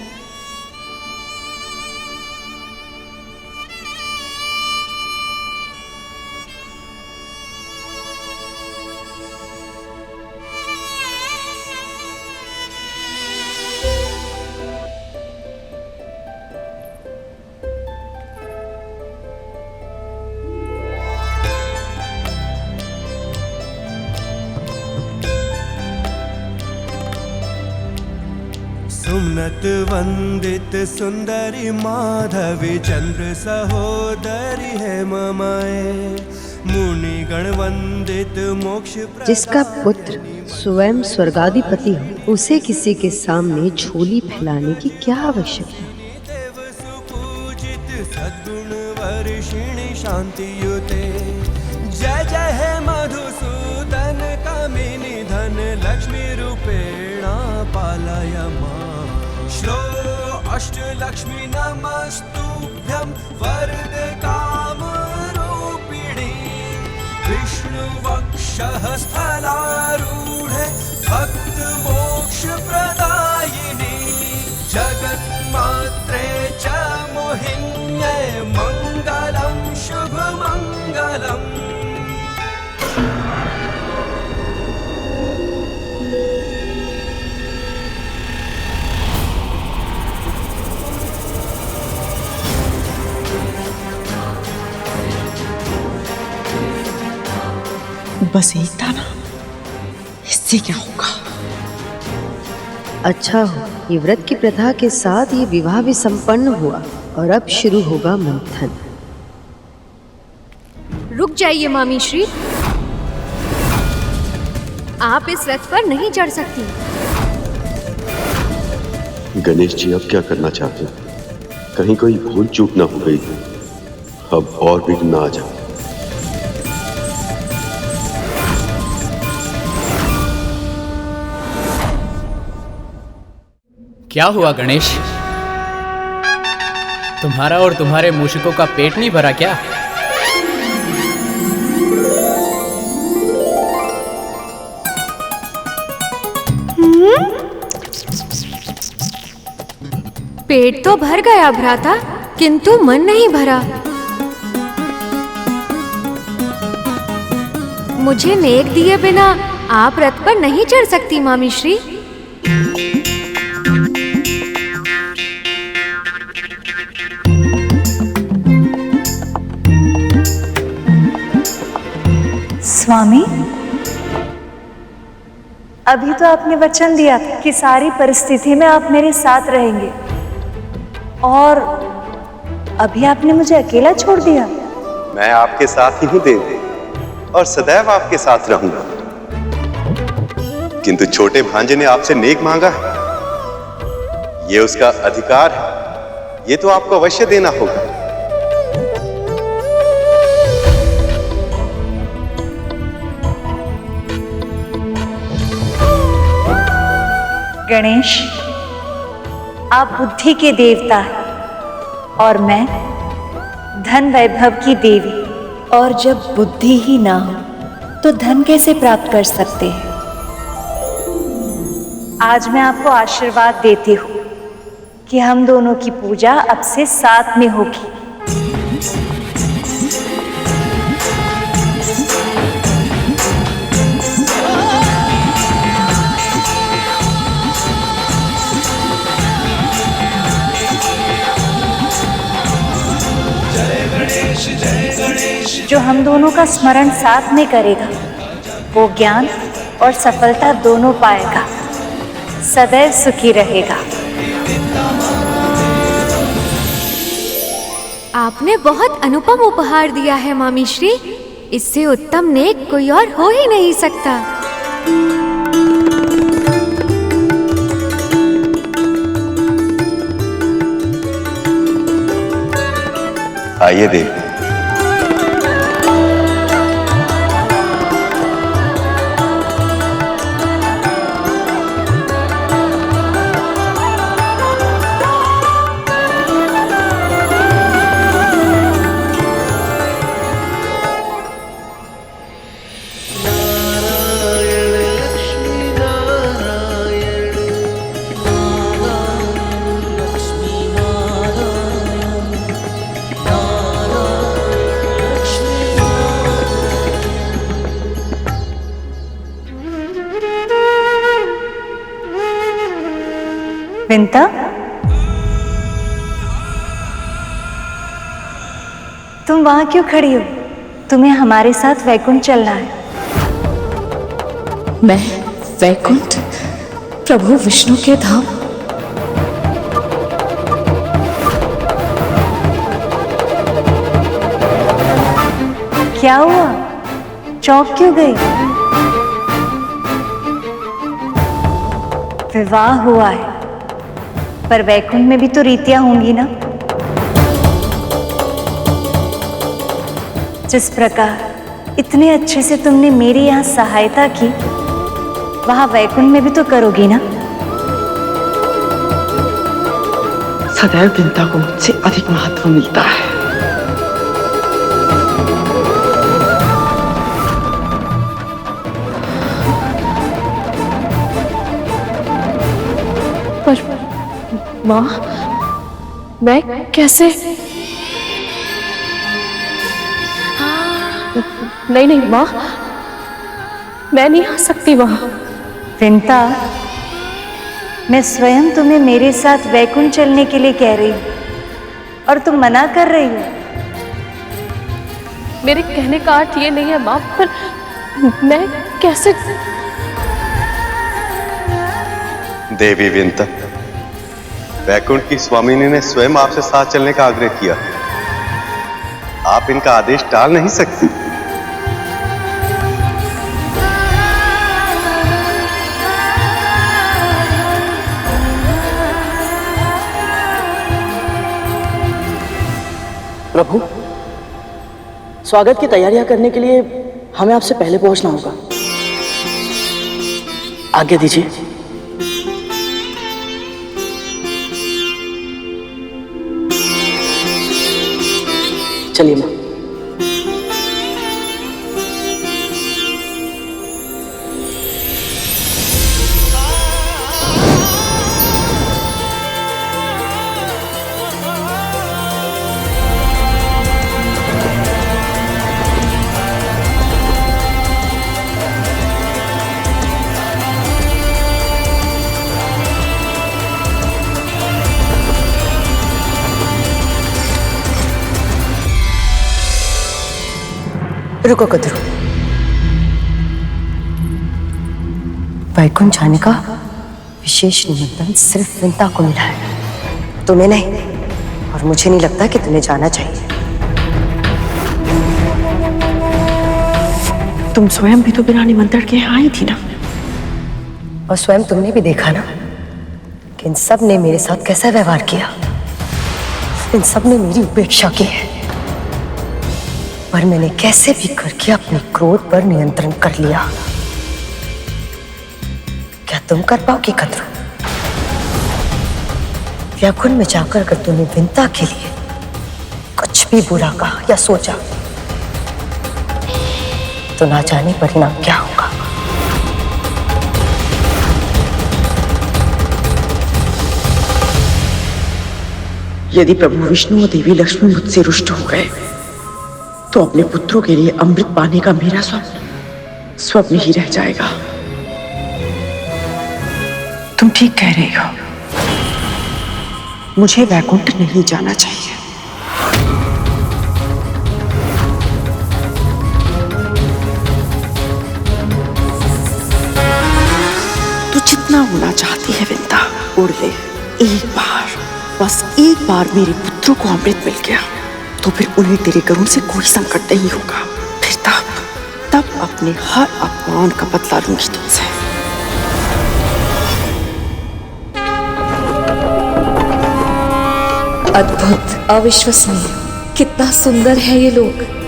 सुमनत वंदित सुंदरी माधवी चंद्र सहोदरी है ममाए मुनि गण वंदित मोक्ष। जिसका पुत्र स्वयं स्वर्गाधिपति हो उसे किसी के सामने झोली फैलाने की क्या आवश्यकता? सद्गुण वर्षिणी शांति युते जय जय है मधुसूदन कामिनी धन लक्ष्मी रूपेणा पालय मां। श्लो अष्टलक्ष्मी नमस्तुभ्यं वरदे काम रूपिणी विष्णु वक्षः स्थलारूढे भक्त मोक्ष प्रदायिनी जगन्मात्रे च मोहिन्ये मंगलम शुभ मंगलम। बस एक था ना, इससे क्या होगा? अच्छा हो ये व्रत की प्रथा के साथ ये विवाह भी संपन्न हुआ और अब शुरू होगा मंथन। रुक जाइए मामी श्री, आप इस रथ पर नहीं चढ़ सकती। गणेश जी अब क्या करना चाहते हैं? कहीं कोई भूल चूक ना हो गई, अब और विघ्न ना आ जाए। क्या हुआ गणेश? तुम्हारा और तुम्हारे मूषिकों का पेट नहीं भरा क्या? पेट तो भर गया भ्राता, किंतु मन नहीं भरा। मुझे नेक दिए बिना आप रथ पर नहीं चढ़ सकती मामी श्री। स्वामी, अभी तो आपने वचन दिया था कि सारी परिस्थिति में आप मेरे साथ रहेंगे, और अभी आपने मुझे अकेला छोड़ दिया। मैं आपके साथ ही हूं देवी, और सदैव आपके साथ रहूंगा। किंतु छोटे भांजे ने आपसे नेक मांगा है, ये उसका अधिकार है, ये तो आपको अवश्य देना होगा। गणेश, आप बुद्धि के देवता हैं और मैं धन वैभव की देवी, और जब बुद्धि ही ना हो तो धन कैसे प्राप्त कर सकते हैं? आज मैं आपको आशीर्वाद देती हूँ कि हम दोनों की पूजा अब से साथ में होगी। जो हम दोनों का स्मरण साथ में करेगा वो ज्ञान और सफलता दोनों पाएगा, सदैव सुखी रहेगा। आपने बहुत अनुपम उपहार दिया है मामी श्री, इससे उत्तम नेक कोई और हो ही नहीं सकता। आइए देवी। विंता, तुम वहां क्यों खड़ी हो? तुम्हें हमारे साथ वैकुंठ चलना है। मैं वैकुंठ, प्रभु विष्णु के धाम? क्या हुआ? चौंक क्यों गई? विवाह हुआ है, पर वैकुंठ में भी तो रीतियां होंगी ना। जिस प्रकार इतने अच्छे से तुमने मेरी यहाँ सहायता की, वहां वैकुंठ में भी तो करोगी ना। सदैव विंता को मुझसे अधिक महत्व मिलता है। पर माँ, मैं कैसे? नहीं नहीं माँ, मैं नहीं आ सकती वहां। विंता, मैं स्वयं तुम्हें मेरे साथ वैकुंठ चलने के लिए कह रही हूँ और तुम मना कर रही हो। मेरे कहने का अर्थ ये नहीं है माँ, पर मैं कैसे? देवी विंता, वैकुंठ की स्वामिनी ने स्वयं आपसे साथ चलने का आग्रह किया। आप इनका आदेश टाल नहीं सकती। प्रभु, स्वागत की तैयारियां करने के लिए हमें आपसे पहले पहुंचना होगा। आज्ञा दीजिए। चलिए मां। रुको कद्रू, वैकुंठ जाने का विशेष निमंत्रण सिर्फ विंता को मिला है, तुम्हें नहीं। और मुझे नहीं लगता कि तुम्हें जाना चाहिए। तुम स्वयं भी तो बिना निमंत्रण के यहाँ आई थी ना। और स्वयं तुमने भी देखा ना कि इन सब ने मेरे साथ कैसा व्यवहार किया। इन सब ने मेरी उपेक्षा की है, पर मैंने कैसे भी करके अपने क्रोध पर नियंत्रण कर लिया। क्या तुम कर पाओगी कद्रू? वैकुंठ में जाकर अगर तूने विंता के लिए कुछ भी बुरा कहा या सोचा, तो ना जाने परिणाम क्या होगा। यदि प्रभु विष्णु और देवी लक्ष्मी मुझसे रुष्ट हो गए, तो अपने पुत्रों के लिए अमृत पाने का मेरा स्वप्न ही रह जाएगा। तुम ठीक कह रही हो, मुझे वैकुंठ नहीं जाना चाहिए। तू जितना होना चाहती है विंता, उड़ ले। एक बार, बस एक बार मेरे पुत्रों को अमृत मिल गया, तो फिर उन्हें तेरे करुण से कोई संकट नहीं होगा। फिर तब अपने हर अपमान का बदला लूंगी तुमसे। अद्भुत, अविश्वसनीय, कितना सुंदर है ये लोग।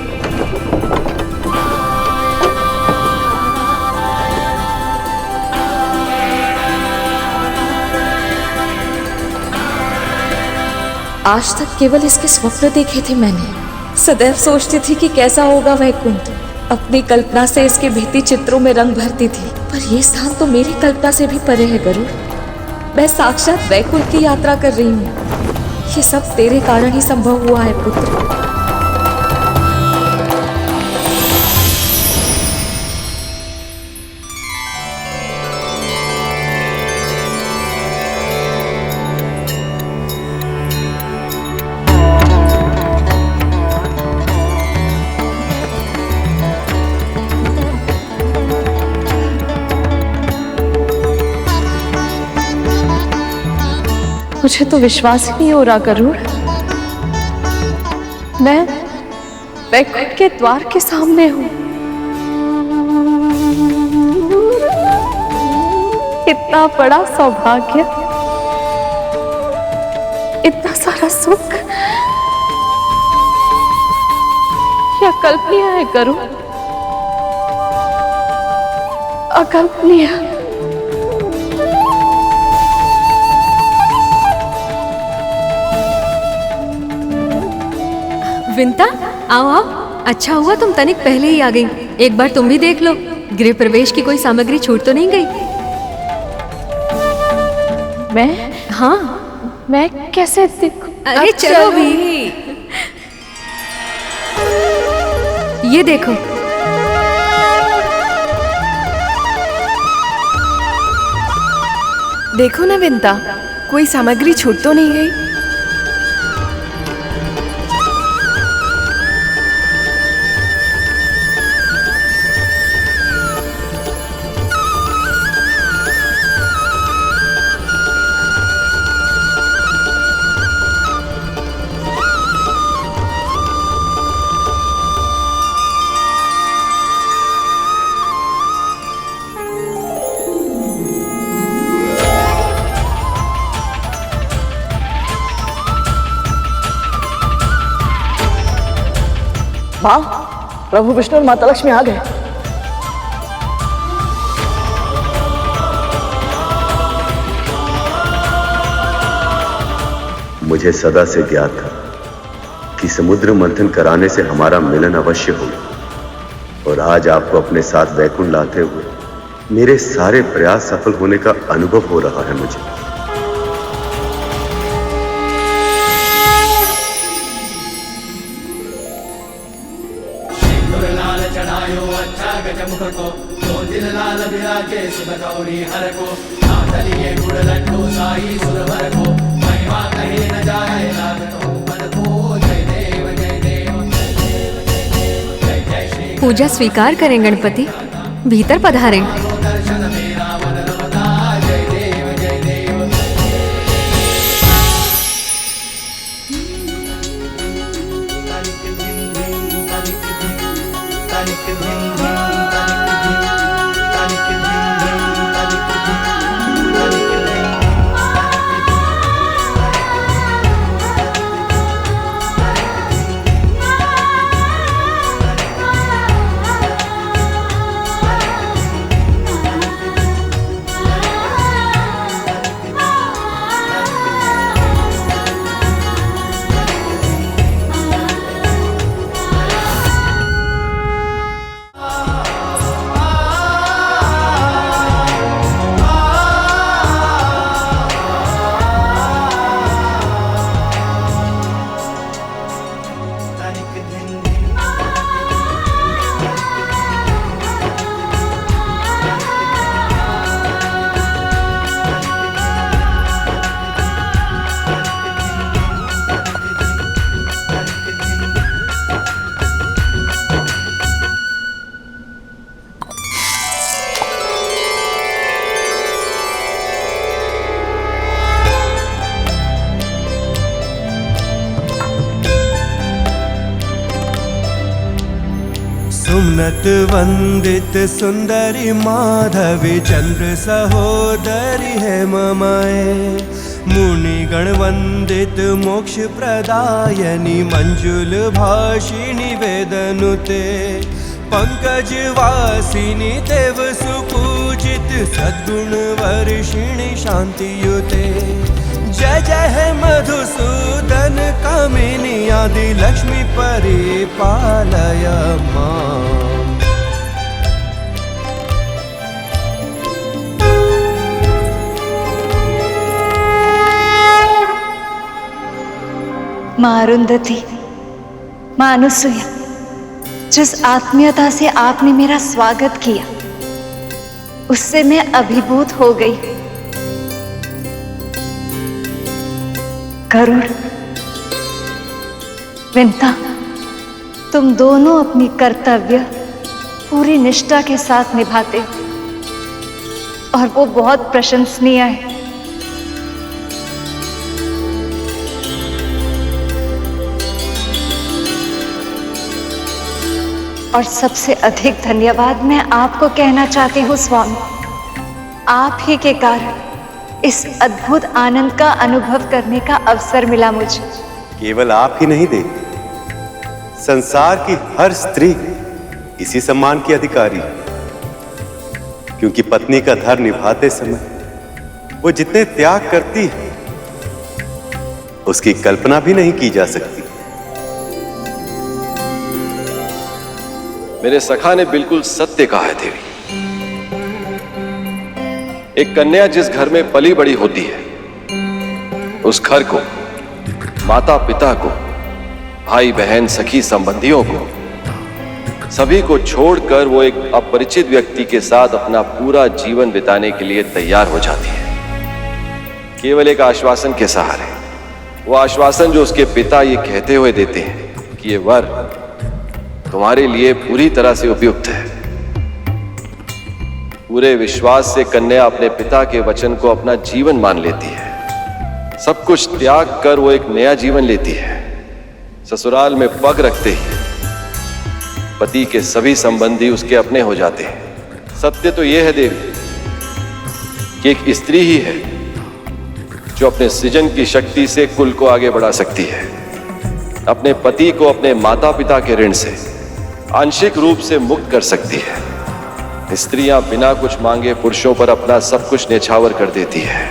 आज तक केवल इसके स्वप्न देखे थे मैंने। सदैव सोचती थी कि कैसा होगा वैकुंठ। अपनी कल्पना से इसके भित्ति चित्रों में रंग भरती थी, पर यह स्थान तो मेरी कल्पना से भी परे है गरुड़। मैं साक्षात वैकुंठ की यात्रा कर रही हूँ। ये सब तेरे कारण ही संभव हुआ है पुत्र। मुझे तो विश्वास ही नहीं हो रहा गरुड़, मैं वैकुंठ के द्वार के सामने हूँ। इतना बड़ा सौभाग्य, इतना सारा सुख, ये अकल्पनीय है गरुड़, अकल्पनीय। विंता, आओ आओ, अच्छा हुआ तुम तनिक पहले ही आ गई। एक बार तुम भी देख लो, गृह प्रवेश की कोई सामग्री छूट तो नहीं गई? मैं? हाँ, मैं कैसे देखूं? अरे चलो भी। ये देखो। देखो ना विंता, कोई सामग्री छूट तो नहीं गई? माँ, प्रभु विष्णु और माता लक्ष्मी आ गए। मुझे सदा से ज्ञात था कि समुद्र मंथन कराने से हमारा मिलन अवश्य होगा, और आज आपको अपने साथ वैकुंठ लाते हुए मेरे सारे प्रयास सफल होने का अनुभव हो रहा है मुझे। पूजा स्वीकार करें गणपति, भीतर पधारें। सुमनत वंदित सुंदरी माधवी चंद्र सहोदरी है ममाए, मुनिगण वंदित मोक्ष प्रदायनी मंजुल भाषिणी वेदनुते, पंकज वासिनी देव सुपूजित सद्गुण वर्षिणी शांतियुते। जय जय है मधुसूदन कामिनी आदि लक्ष्मी परिपालय मां। माँ अरुंधति, माँ अनुसुया, जिस आत्मीयता से आपने मेरा स्वागत किया उससे मैं अभिभूत हो गई। गरुड़, विंता, तुम दोनों अपनी कर्तव्य पूरी निष्ठा के साथ निभाते हो और वो बहुत प्रशंसनीय है। और सबसे अधिक धन्यवाद मैं आपको कहना चाहती हूँ स्वामी। आप ही के कारण इस अद्भुत आनंद का अनुभव करने का अवसर मिला मुझे। केवल आप ही नहीं देवी, संसार की हर स्त्री इसी सम्मान की अधिकारी है, क्योंकि पत्नी का धर्म निभाते समय वो जितने त्याग करती है उसकी कल्पना भी नहीं की जा सकती। मेरे सखा ने बिल्कुल सत्य कहा है देवी। एक कन्या जिस घर में पली बड़ी होती है, उस घर को, माता पिता को, भाई बहन सखी संबंधियों को, सभी को छोड़कर वो एक अपरिचित व्यक्ति के साथ अपना पूरा जीवन बिताने के लिए तैयार हो जाती है, केवल एक आश्वासन के सहारे। वो आश्वासन जो उसके पिता ये कहते हुए देते हैं कि ये वर तुम्हारे लिए पूरी तरह से उपयुक्त है। पूरे विश्वास से कन्या अपने पिता के वचन को अपना जीवन मान लेती है। सब कुछ त्याग कर वो एक नया जीवन लेती है। ससुराल में पग रखते ही पति के सभी संबंधी उसके अपने हो जाते हैं। सत्य तो यह है देवी कि एक स्त्री ही है जो अपने सृजन की शक्ति से कुल को आगे बढ़ा सकती है, अपने पति को अपने माता पिता के ऋण से आंशिक रूप से मुक्त कर सकती है। स्त्रियां बिना कुछ मांगे पुरुषों पर अपना सब कुछ न्यौछावर कर देती है।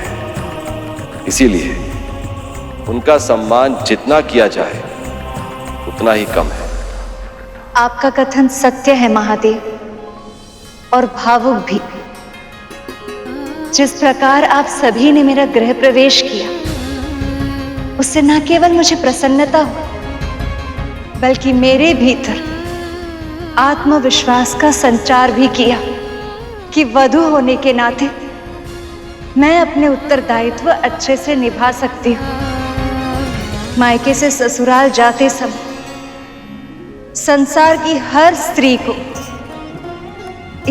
इसीलिए उनका सम्मान जितना किया जाए उतना ही कम है। आपका कथन सत्य है महादेव, और भावुक भी। जिस प्रकार आप सभी ने मेरा गृह प्रवेश किया, उससे न केवल मुझे प्रसन्नता हो, बल्कि मेरे भीतर आत्मविश्वास का संचार भी किया कि वधू होने के नाते मैं अपने उत्तरदायित्व अच्छे से निभा सकती हूँ। मायके से ससुराल जाते समय संसार की हर स्त्री को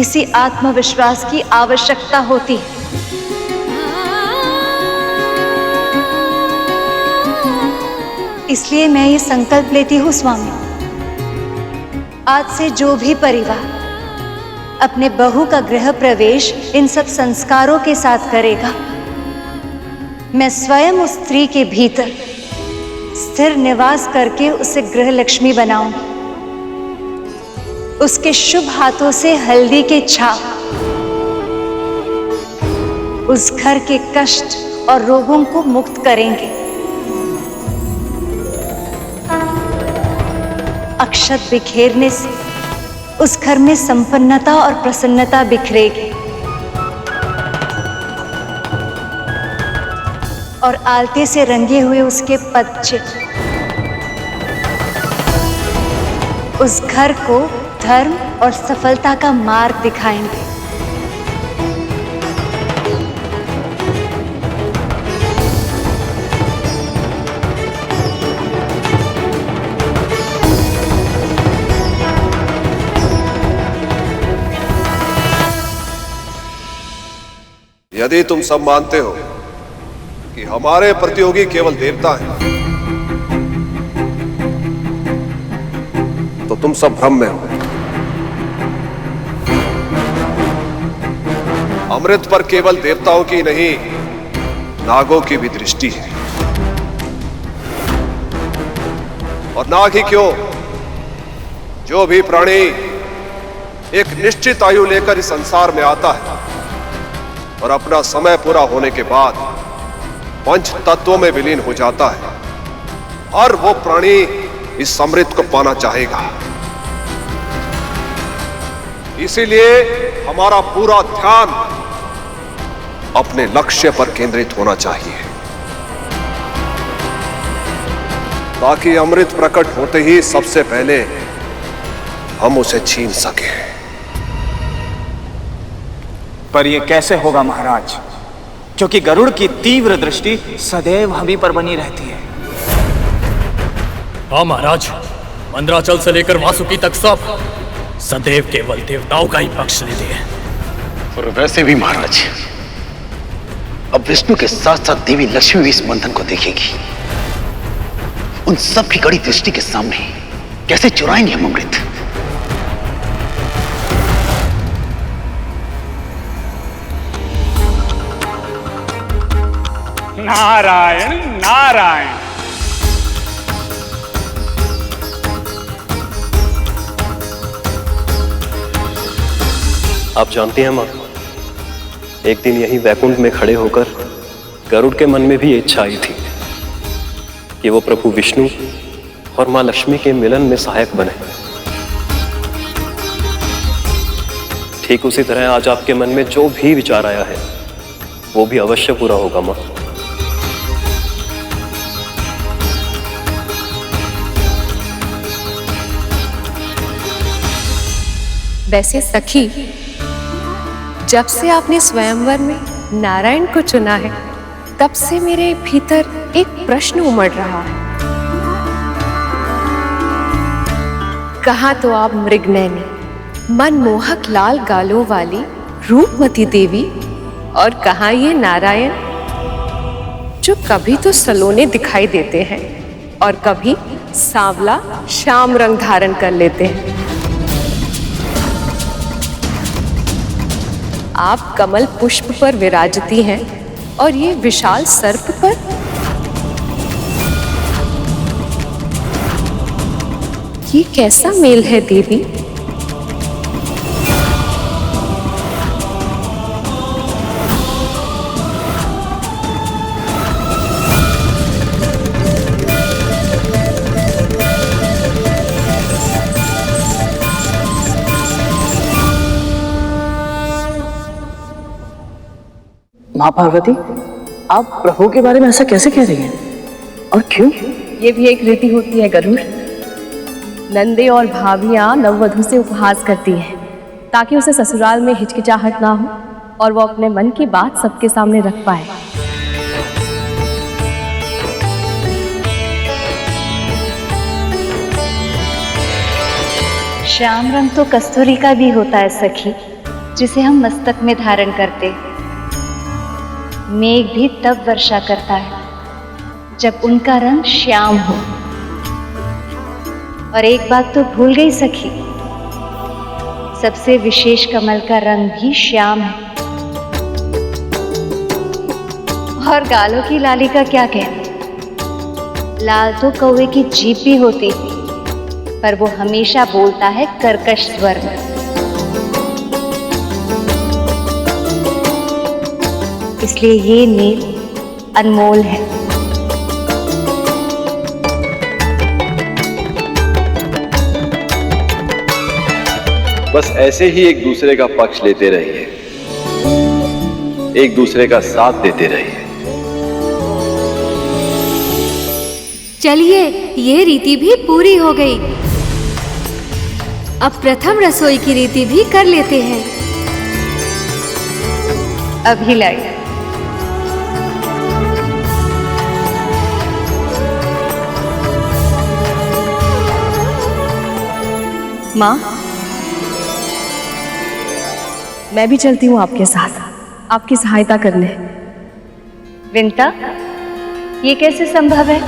इसी आत्मविश्वास की आवश्यकता होती है। इसलिए मैं ये संकल्प लेती हूँ स्वामी, आज से जो भी परिवार अपने बहू का गृह प्रवेश इन सब संस्कारों के साथ करेगा, मैं स्वयं उस स्त्री के भीतर स्थिर निवास करके उसे गृह लक्ष्मी बनाऊंगी। उसके शुभ हाथों से हल्दी के छाप उस घर के कष्ट और रोगों को मुक्त करेंगे। अक्षत बिखेरने से उस घर में संपन्नता और प्रसन्नता बिखरेगी, और आलते से रंगे हुए उसके पदचिह्न उस घर को धर्म और सफलता का मार्ग दिखाएंगे। यदि तुम सब मानते हो कि हमारे प्रतियोगी केवल देवता हैं, तो तुम सब भ्रम में हो। अमृत पर केवल देवताओं की नहीं, नागों की भी दृष्टि है। और नाग ही क्यों, जो भी प्राणी एक निश्चित आयु लेकर इस संसार में आता है और अपना समय पूरा होने के बाद पंच तत्वों में विलीन हो जाता है, और वो प्राणी इस अमृत को पाना चाहेगा। इसीलिए हमारा पूरा ध्यान अपने लक्ष्य पर केंद्रित होना चाहिए, ताकि अमृत प्रकट होते ही सबसे पहले हम उसे छीन सके। पर यह कैसे होगा महाराज, क्योंकि गरुड़ की तीव्र दृष्टि सदैव हम ही पर बनी रहती है। हाँ महाराज, मंदराचल से लेकर वासुकी तक सब सदैव केवल देवताओं का ही पक्ष लेते हैं। और वैसे भी महाराज, अब विष्णु के साथ साथ देवी लक्ष्मी भी इस बंधन को देखेगी। उन सब की कड़ी दृष्टि के सामने कैसे चुराएंगे हम अमृत? नारायण नारायण। आप जानती हैं माँ, एक दिन यहीं वैकुंठ में खड़े होकर गरुड़ के मन में भी इच्छा आई थी कि वो प्रभु विष्णु और माँ लक्ष्मी के मिलन में सहायक बने। ठीक उसी तरह आज आपके मन में जो भी विचार आया है वो भी अवश्य पूरा होगा माँ। वैसे सखी, जब से आपने स्वयंवर में नारायण को चुना है, तब से मेरे भीतर एक प्रश्न उमड़ रहा है। कहाँ तो आप मृगनयनी, मनमोहक लाल गालों वाली रूपमती देवी, और कहाँ ये नारायण जो कभी तो सलोने दिखाई देते हैं और कभी सांवला श्याम रंग धारण कर लेते हैं। आप कमल पुष्प पर विराजती हैं और ये विशाल सर्प पर। ये कैसा मेल है देवी? माँ पार्वती, आप प्रभु के बारे में ऐसा कैसे कह रही हैं? और क्यों? ये भी एक रीति होती है गरुड़। नंदे और भाभियां नववधू से उपहास करती हैं ताकि उसे ससुराल में हिचकिचाहट ना हो और वो अपने मन की बात सबके सामने रख पाए। श्याम रंग तो कस्तूरी का भी होता है सखी, जिसे हम मस्तक में धारण करते। मेघ भी तब वर्षा करता है जब उनका रंग श्याम हो। और एक बात तो भूल गई सखी, सबसे विशेष कमल का रंग भी श्याम है। और गालों की लाली का क्या कहना, लाल तो कौवे की जीभ भी होती, पर वो हमेशा बोलता है कर्कश स्वर में। इसलिए ये मेल अनमोल है। बस ऐसे ही एक दूसरे का पक्ष लेते रहिए, एक दूसरे का साथ देते रहिए। चलिए, ये रीति भी पूरी हो गई। अब प्रथम रसोई की रीति भी कर लेते हैं। अभी लाई। माँ, मैं भी चलती हूँ आपके साथ, आपकी सहायता करने। विंता, ये कैसे संभव है?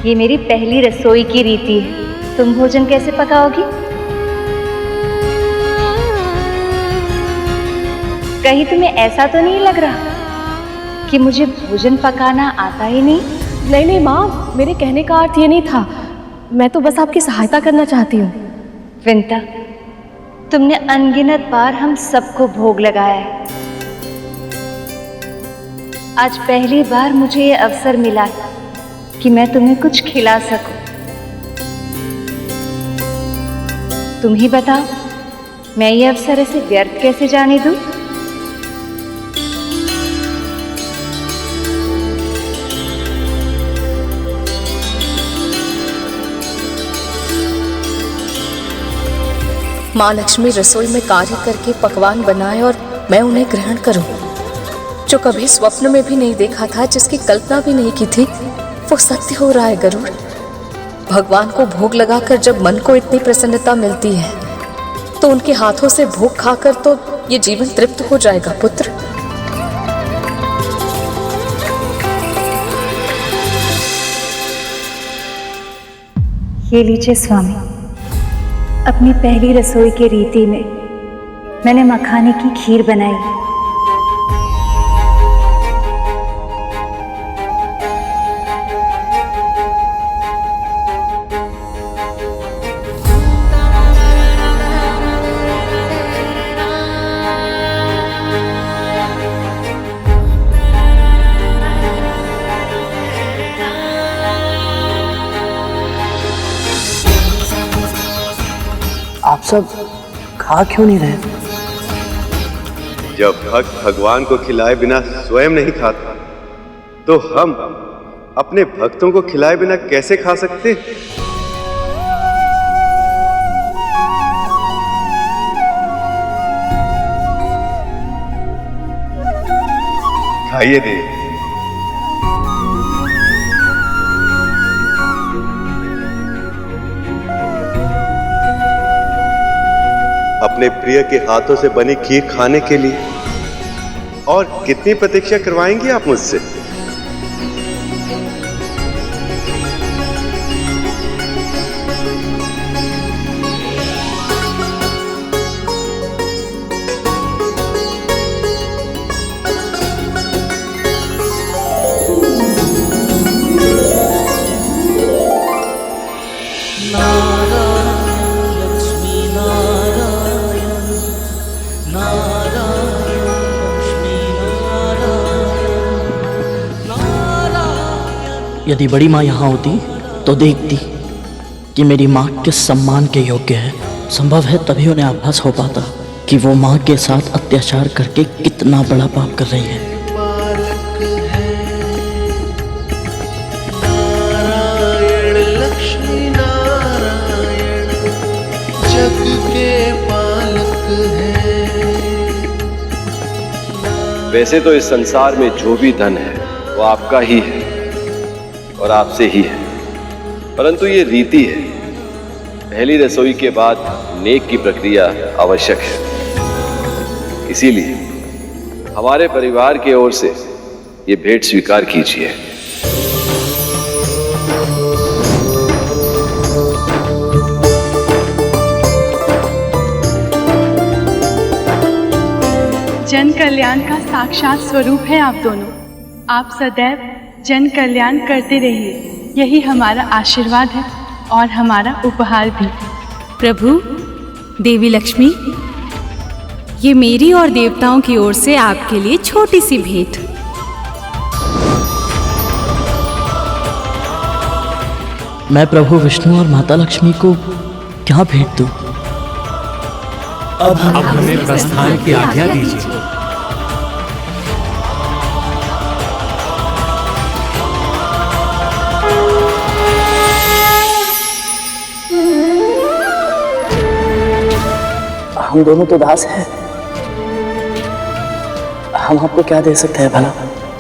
ये मेरी पहली रसोई की रीति है, तुम भोजन कैसे पकाओगी? कहीं तुम्हें ऐसा तो नहीं लग रहा कि मुझे भोजन पकाना आता ही नहीं? नहीं नहीं माँ, मेरे कहने का अर्थ ये नहीं था। मैं तो बस आपकी सहायता करना चाहती हूँ। विंता, तुमने अनगिनत बार हम सबको भोग लगाया है। आज पहली बार मुझे ये अवसर मिला कि मैं तुम्हें कुछ खिला सकूं। तुम ही बताओ, मैं ये अवसर ऐसे व्यर्थ कैसे जाने दूं? माँ लक्ष्मी रसोई में कार्य करके पकवान बनाए और मैं उन्हें ग्रहण करूं, जो कभी स्वप्न में भी नहीं देखा था, जिसकी कल्पना भी नहीं की थी, वो सत्य हो रहा है गरुड़। भगवान को भोग लगाकर जब मन को इतनी प्रसन्नता मिलती है, तो उनके हाथों से भोग खाकर तो ये जीवन तृप्त हो जाएगा पुत्र। ये लीजिए स्वामी, अपनी पहली रसोई की रीति में मैंने मखाने की खीर बनाई। सब खा क्यों नहीं रहे? जब भक्त भगवान को खिलाए बिना स्वयं नहीं खाता, तो हम अपने भक्तों को खिलाए बिना कैसे खा सकते? खाइए देव। अपने प्रिय के हाथों से बनी खीर खाने के लिए और कितनी प्रतीक्षा करवाएंगे आप मुझसे? यदि बड़ी माँ यहाँ होती तो देखती कि मेरी माँ किस सम्मान के योग्य है। संभव है तभी उन्हें आभास हो पाता कि वो माँ के साथ अत्याचार करके कितना बड़ा पाप कर रही है। नारायण लक्ष्मी नारायण जग के पालक है। वैसे तो इस संसार में जो भी धन है वो आपका ही है और आपसे ही है, परंतु ये रीति है, पहली रसोई के बाद नेक की प्रक्रिया आवश्यक है। इसीलिए हमारे परिवार की ओर से ये भेंट स्वीकार कीजिए। जन कल्याण का साक्षात स्वरूप है आप दोनों। आप सदैव जन कल्याण करते रहिए, यही हमारा आशीर्वाद है और हमारा उपहार भी। प्रभु, देवी लक्ष्मी, ये मेरी और देवताओं की ओर से आपके लिए छोटी सी भेंट। मैं प्रभु विष्णु और माता लक्ष्मी को क्या भेंट दूं? अब हमें प्रस्थान की आज्ञा दीजिए। हम दोनों तो दास हैं, हम आपको क्या दे सकते हैं भला?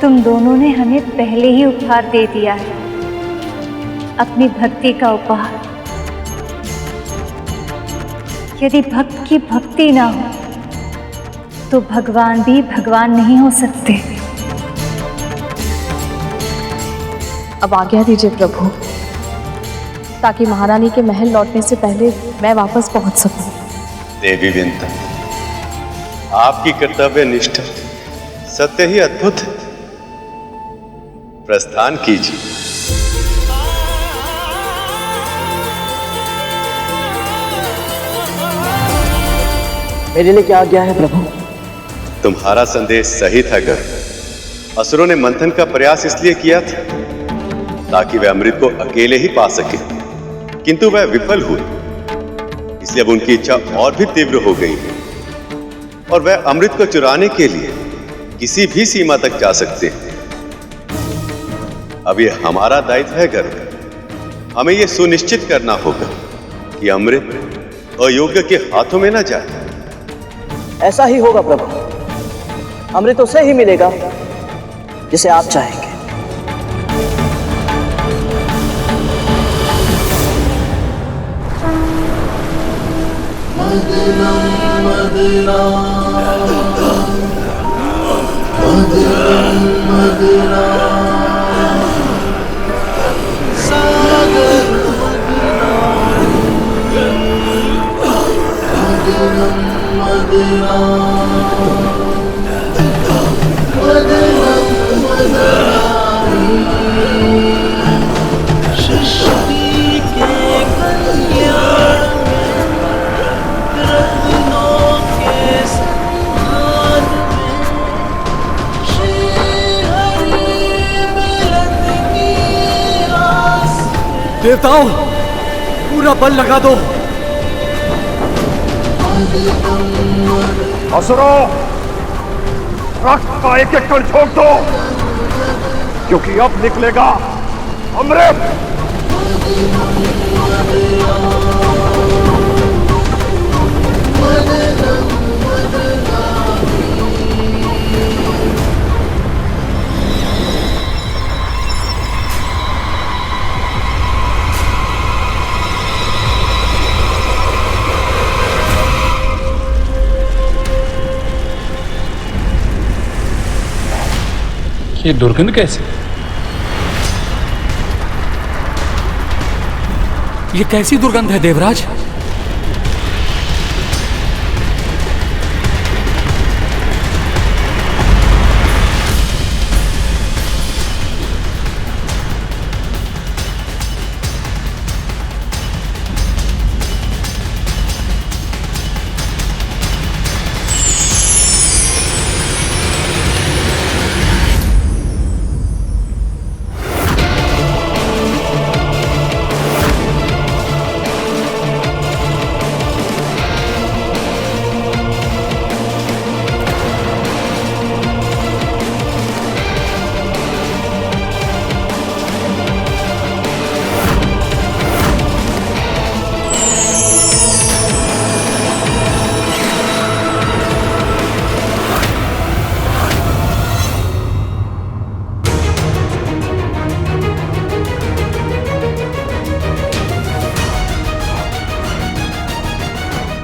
तुम दोनों ने हमें पहले ही उपहार दे दिया है, अपनी भक्ति का उपहार। यदि भक्त की भक्ति ना हो तो भगवान भी भगवान नहीं हो सकते। अब आज्ञा दीजिए प्रभु, ताकि महारानी के महल लौटने से पहले मैं वापस पहुंच सकूं। देवी विंता, आपकी कर्तव्य निष्ठा सत्य ही अद्भुत है। प्रस्थान कीजिए। मेरे लिए क्या आज्ञा है प्रभु? तुम्हारा संदेश सही था गरुड़। असुरों ने मंथन का प्रयास इसलिए किया था ताकि वह अमृत को अकेले ही पा सके, किंतु वह विफल हुए। इसलिए अब उनकी इच्छा और भी तीव्र हो गई है और वह अमृत को चुराने के लिए किसी भी सीमा तक जा सकते हैं। अब यह हमारा दायित्व है गरुड़। हमें यह सुनिश्चित करना होगा कि अमृत अयोग्य के हाथों में न जाए। ऐसा ही होगा प्रभु, अमृत उसे ही मिलेगा जिसे आप चाहेंगे। देवताओं, पूरा बल लगा दो। असुरों, रक्त का एक एक कण झोंक दो, क्योंकि अब निकलेगा अमृत। ये दुर्गंध कैसे? ये कैसी दुर्गंध है देवराज?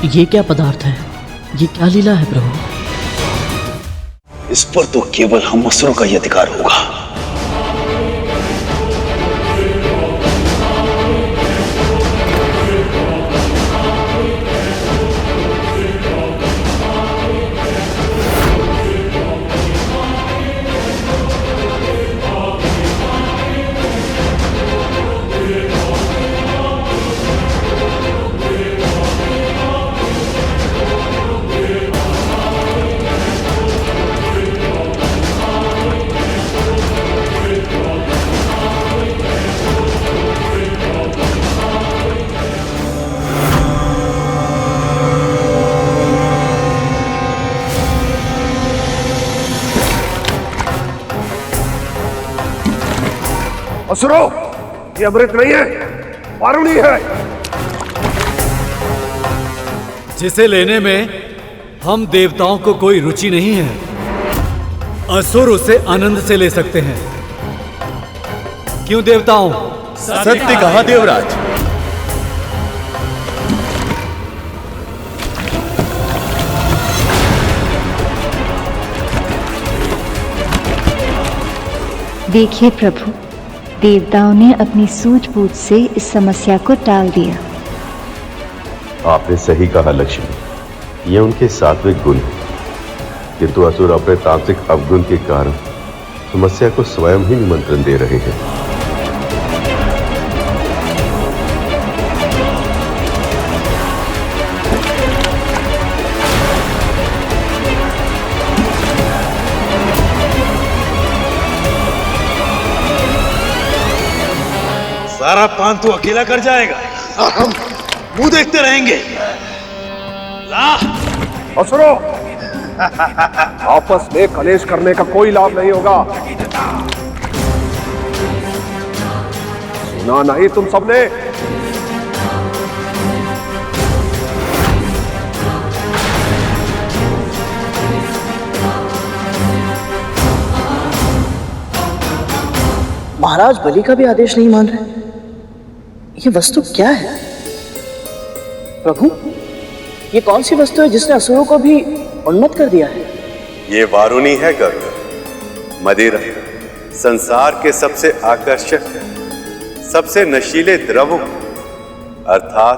ये क्या पदार्थ है? ये क्या लीला है प्रभु? इस पर तो केवल हम असुरों का ही अधिकार होगा। असुरों, ये अमृत नहीं है, वारुणी है। जिसे लेने में हम देवताओं को कोई रुचि नहीं है। असुर उसे आनंद से ले सकते हैं। क्यों देवताओं? सत्य कहा देवराज। देखिए प्रभु, देवताओं ने अपनी सूझबूझ से इस समस्या को टाल दिया। आपने सही कहा लक्ष्मी, ये उनके सात्विक गुण है, किंतु असुर अपने तांत्रिक अवगुण के कारण समस्या को स्वयं ही निमंत्रण दे रहे हैं। सारा पान तो अकेला कर जाएगा और हम मुंह देखते रहेंगे। ला असुरों, आपस में कलेश करने का कोई लाभ नहीं होगा। सुना नहीं तुम सबने? महाराज बलि का भी आदेश नहीं मान रहे। ये वस्तु क्या है प्रभु? ये कौन सी वस्तु है जिसने असुरों को भी उन्मत्त कर दिया है? ये वारुणी है गरुड़। मदिरा संसार के सबसे आकर्षक, सबसे नशीले द्रवों अर्थात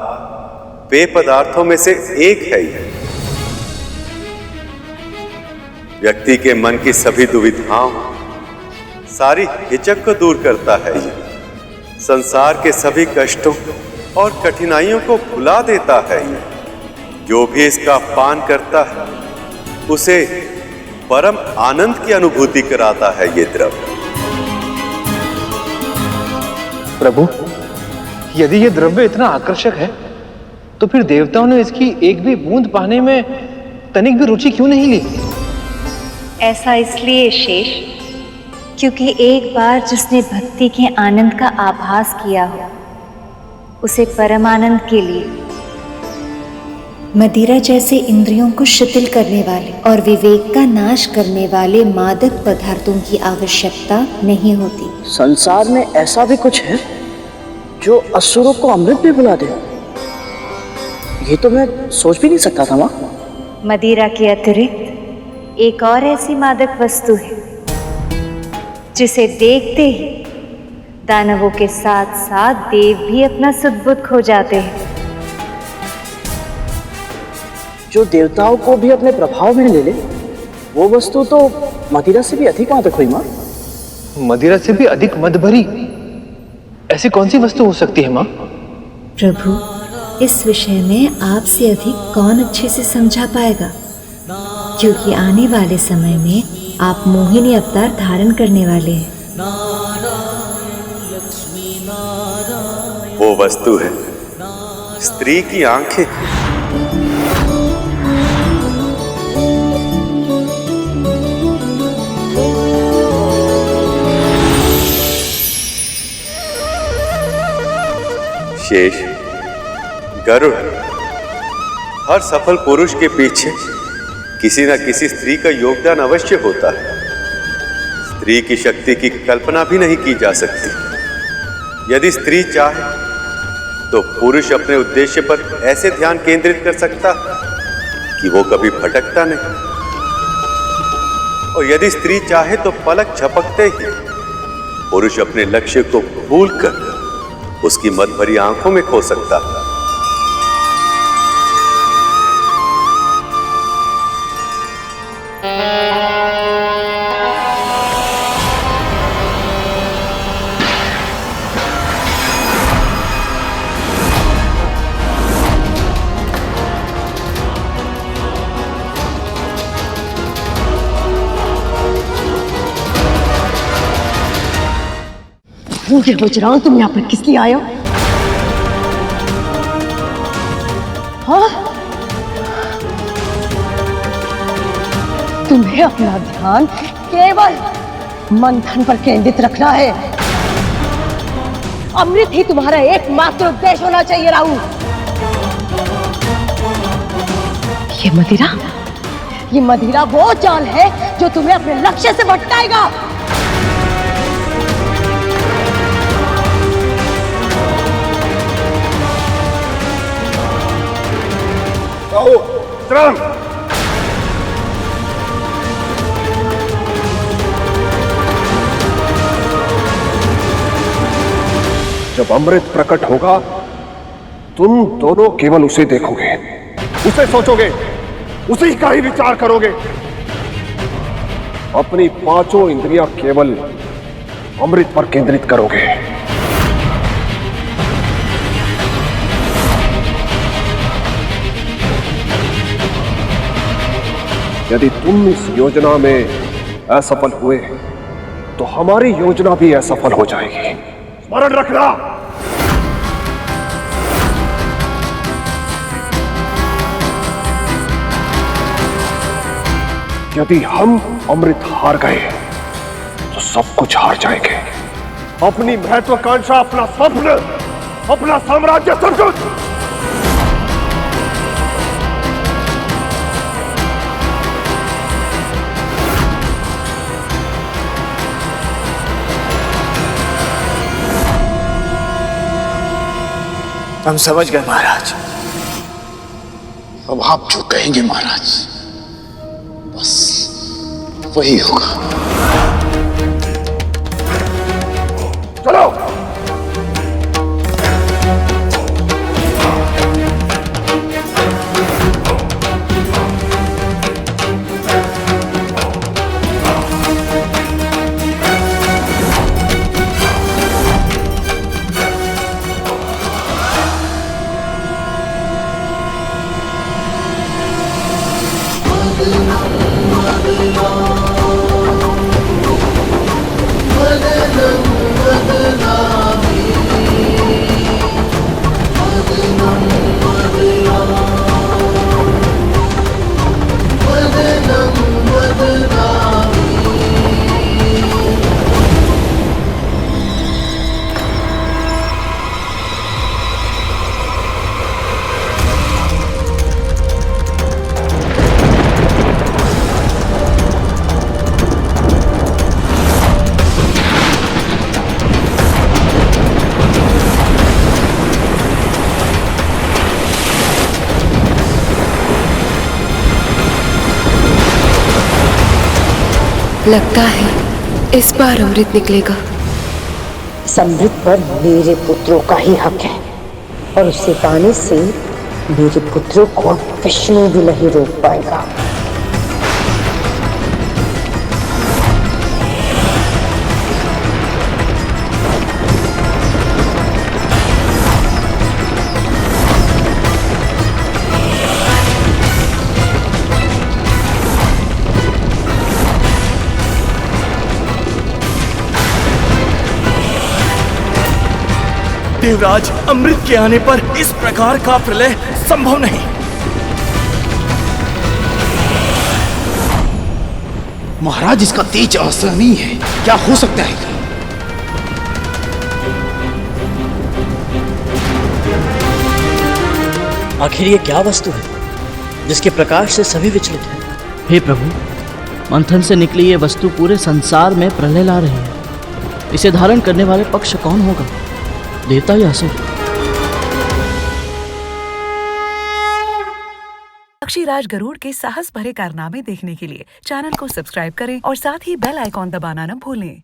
पेय पदार्थों में से एक है ये। व्यक्ति के मन की सभी दुविधाओं, सारी हिचक को दूर करता है ये। संसार के सभी कष्टों और कठिनाइयों को भुला देता है ये। जो भी इसका पान करता है उसे परम आनंद की अनुभूति कराता है ये द्रव्य। प्रभु, यदि ये द्रव्य इतना आकर्षक है तो फिर देवताओं ने इसकी एक भी बूंद पाने में तनिक भी रुचि क्यों नहीं ली? ऐसा इसलिए शेष, क्योंकि एक बार जिसने भक्ति के आनंद का आभास किया हो, उसे परमानंद के लिए मदिरा जैसे इंद्रियों को शिथिल करने वाले और विवेक का नाश करने वाले मादक पदार्थों की आवश्यकता नहीं होती। संसार में ऐसा भी कुछ है जो असुरों को अमृत में बुला दे? ये तो मैं सोच भी नहीं सकता था माँ। मदिरा के अतिरिक्त एक और ऐसी मादक वस्तु है जिसे देखते ही दानवों के साथ साथ देव भी अपना सुध-बुध खो जाते हैं। जो देवताओं को भी अपने प्रभाव में ले ले, वो वस्तु तो मदिरा से भी अधिक मादक हुई माँ। मदिरा से भी अधिक मद भरी ऐसी कौन सी वस्तु हो सकती है माँ? प्रभु, इस विषय में आपसे अधिक कौन अच्छे से समझा पाएगा, क्योंकि आने वाले समय में आप मोहिनी अवतार धारण करने वाले हैं। वो वस्तु है स्त्री की आंखें। शेष, गरुड़, हर सफल पुरुष के पीछे किसी न किसी स्त्री का योगदान अवश्य होता है। स्त्री की शक्ति की कल्पना भी नहीं की जा सकती। यदि स्त्री चाहे तो पुरुष अपने उद्देश्य पर ऐसे ध्यान केंद्रित कर सकता कि वो कभी भटकता नहीं। और यदि स्त्री चाहे तो पलक झपकते ही पुरुष अपने लक्ष्य को भूलकर उसकी मद भरी आंखों में खो सकता। मुझे पूछ रहा हूं, तुम यहाँ पर किस लिए आए हो? हाँ? तुम्हें अपना ध्यान केवल मंथन पर केंद्रित रखना है। अमृत ही तुम्हारा एकमात्र उद्देश्य होना चाहिए राहु। ये मदिरा वो जाल है जो तुम्हें अपने लक्ष्य से भटकाएगा। जब अमृत प्रकट होगा, तुम दोनों केवल उसे देखोगे, उसे सोचोगे, उसी का ही विचार करोगे। अपनी पांचों इंद्रियां केवल अमृत पर केंद्रित करोगे। यदि तुम इस योजना में असफल हुए तो हमारी योजना भी असफल हो जाएगी। स्मरण रखना। यदि हम अमृत हार गए तो सब कुछ हार जाएंगे। अपनी महत्वाकांक्षा, अपना स्वप्न, अपना साम्राज्य, सब कुछ। हम समझ गए महाराज। अब आप जो कहेंगे महाराज, बस वही होगा। चलो। लगता है इस बार अमृत निकलेगा। इस अमृत पर मेरे पुत्रों का ही हक है और उसे पाने से मेरे पुत्रों को विष्णु भी नहीं रोक पाएगा। देवराज, अमृत के आने पर इस प्रकार का प्रलय संभव नहीं। महाराज, इसका तेज असहनीय है। क्या हो सकता है? आखिर ये क्या वस्तु है जिसके प्रकाश से सभी विचलित हैं? हे प्रभु, मंथन से निकली ये वस्तु पूरे संसार में प्रलय ला रही है। इसे धारण करने वाले पक्ष कौन होगा, देवता या असुर? पक्षीराज गरुड़ के साहस भरे कारनामे देखने के लिए चैनल को सब्सक्राइब करें और साथ ही बेल आइकॉन दबाना न भूलें।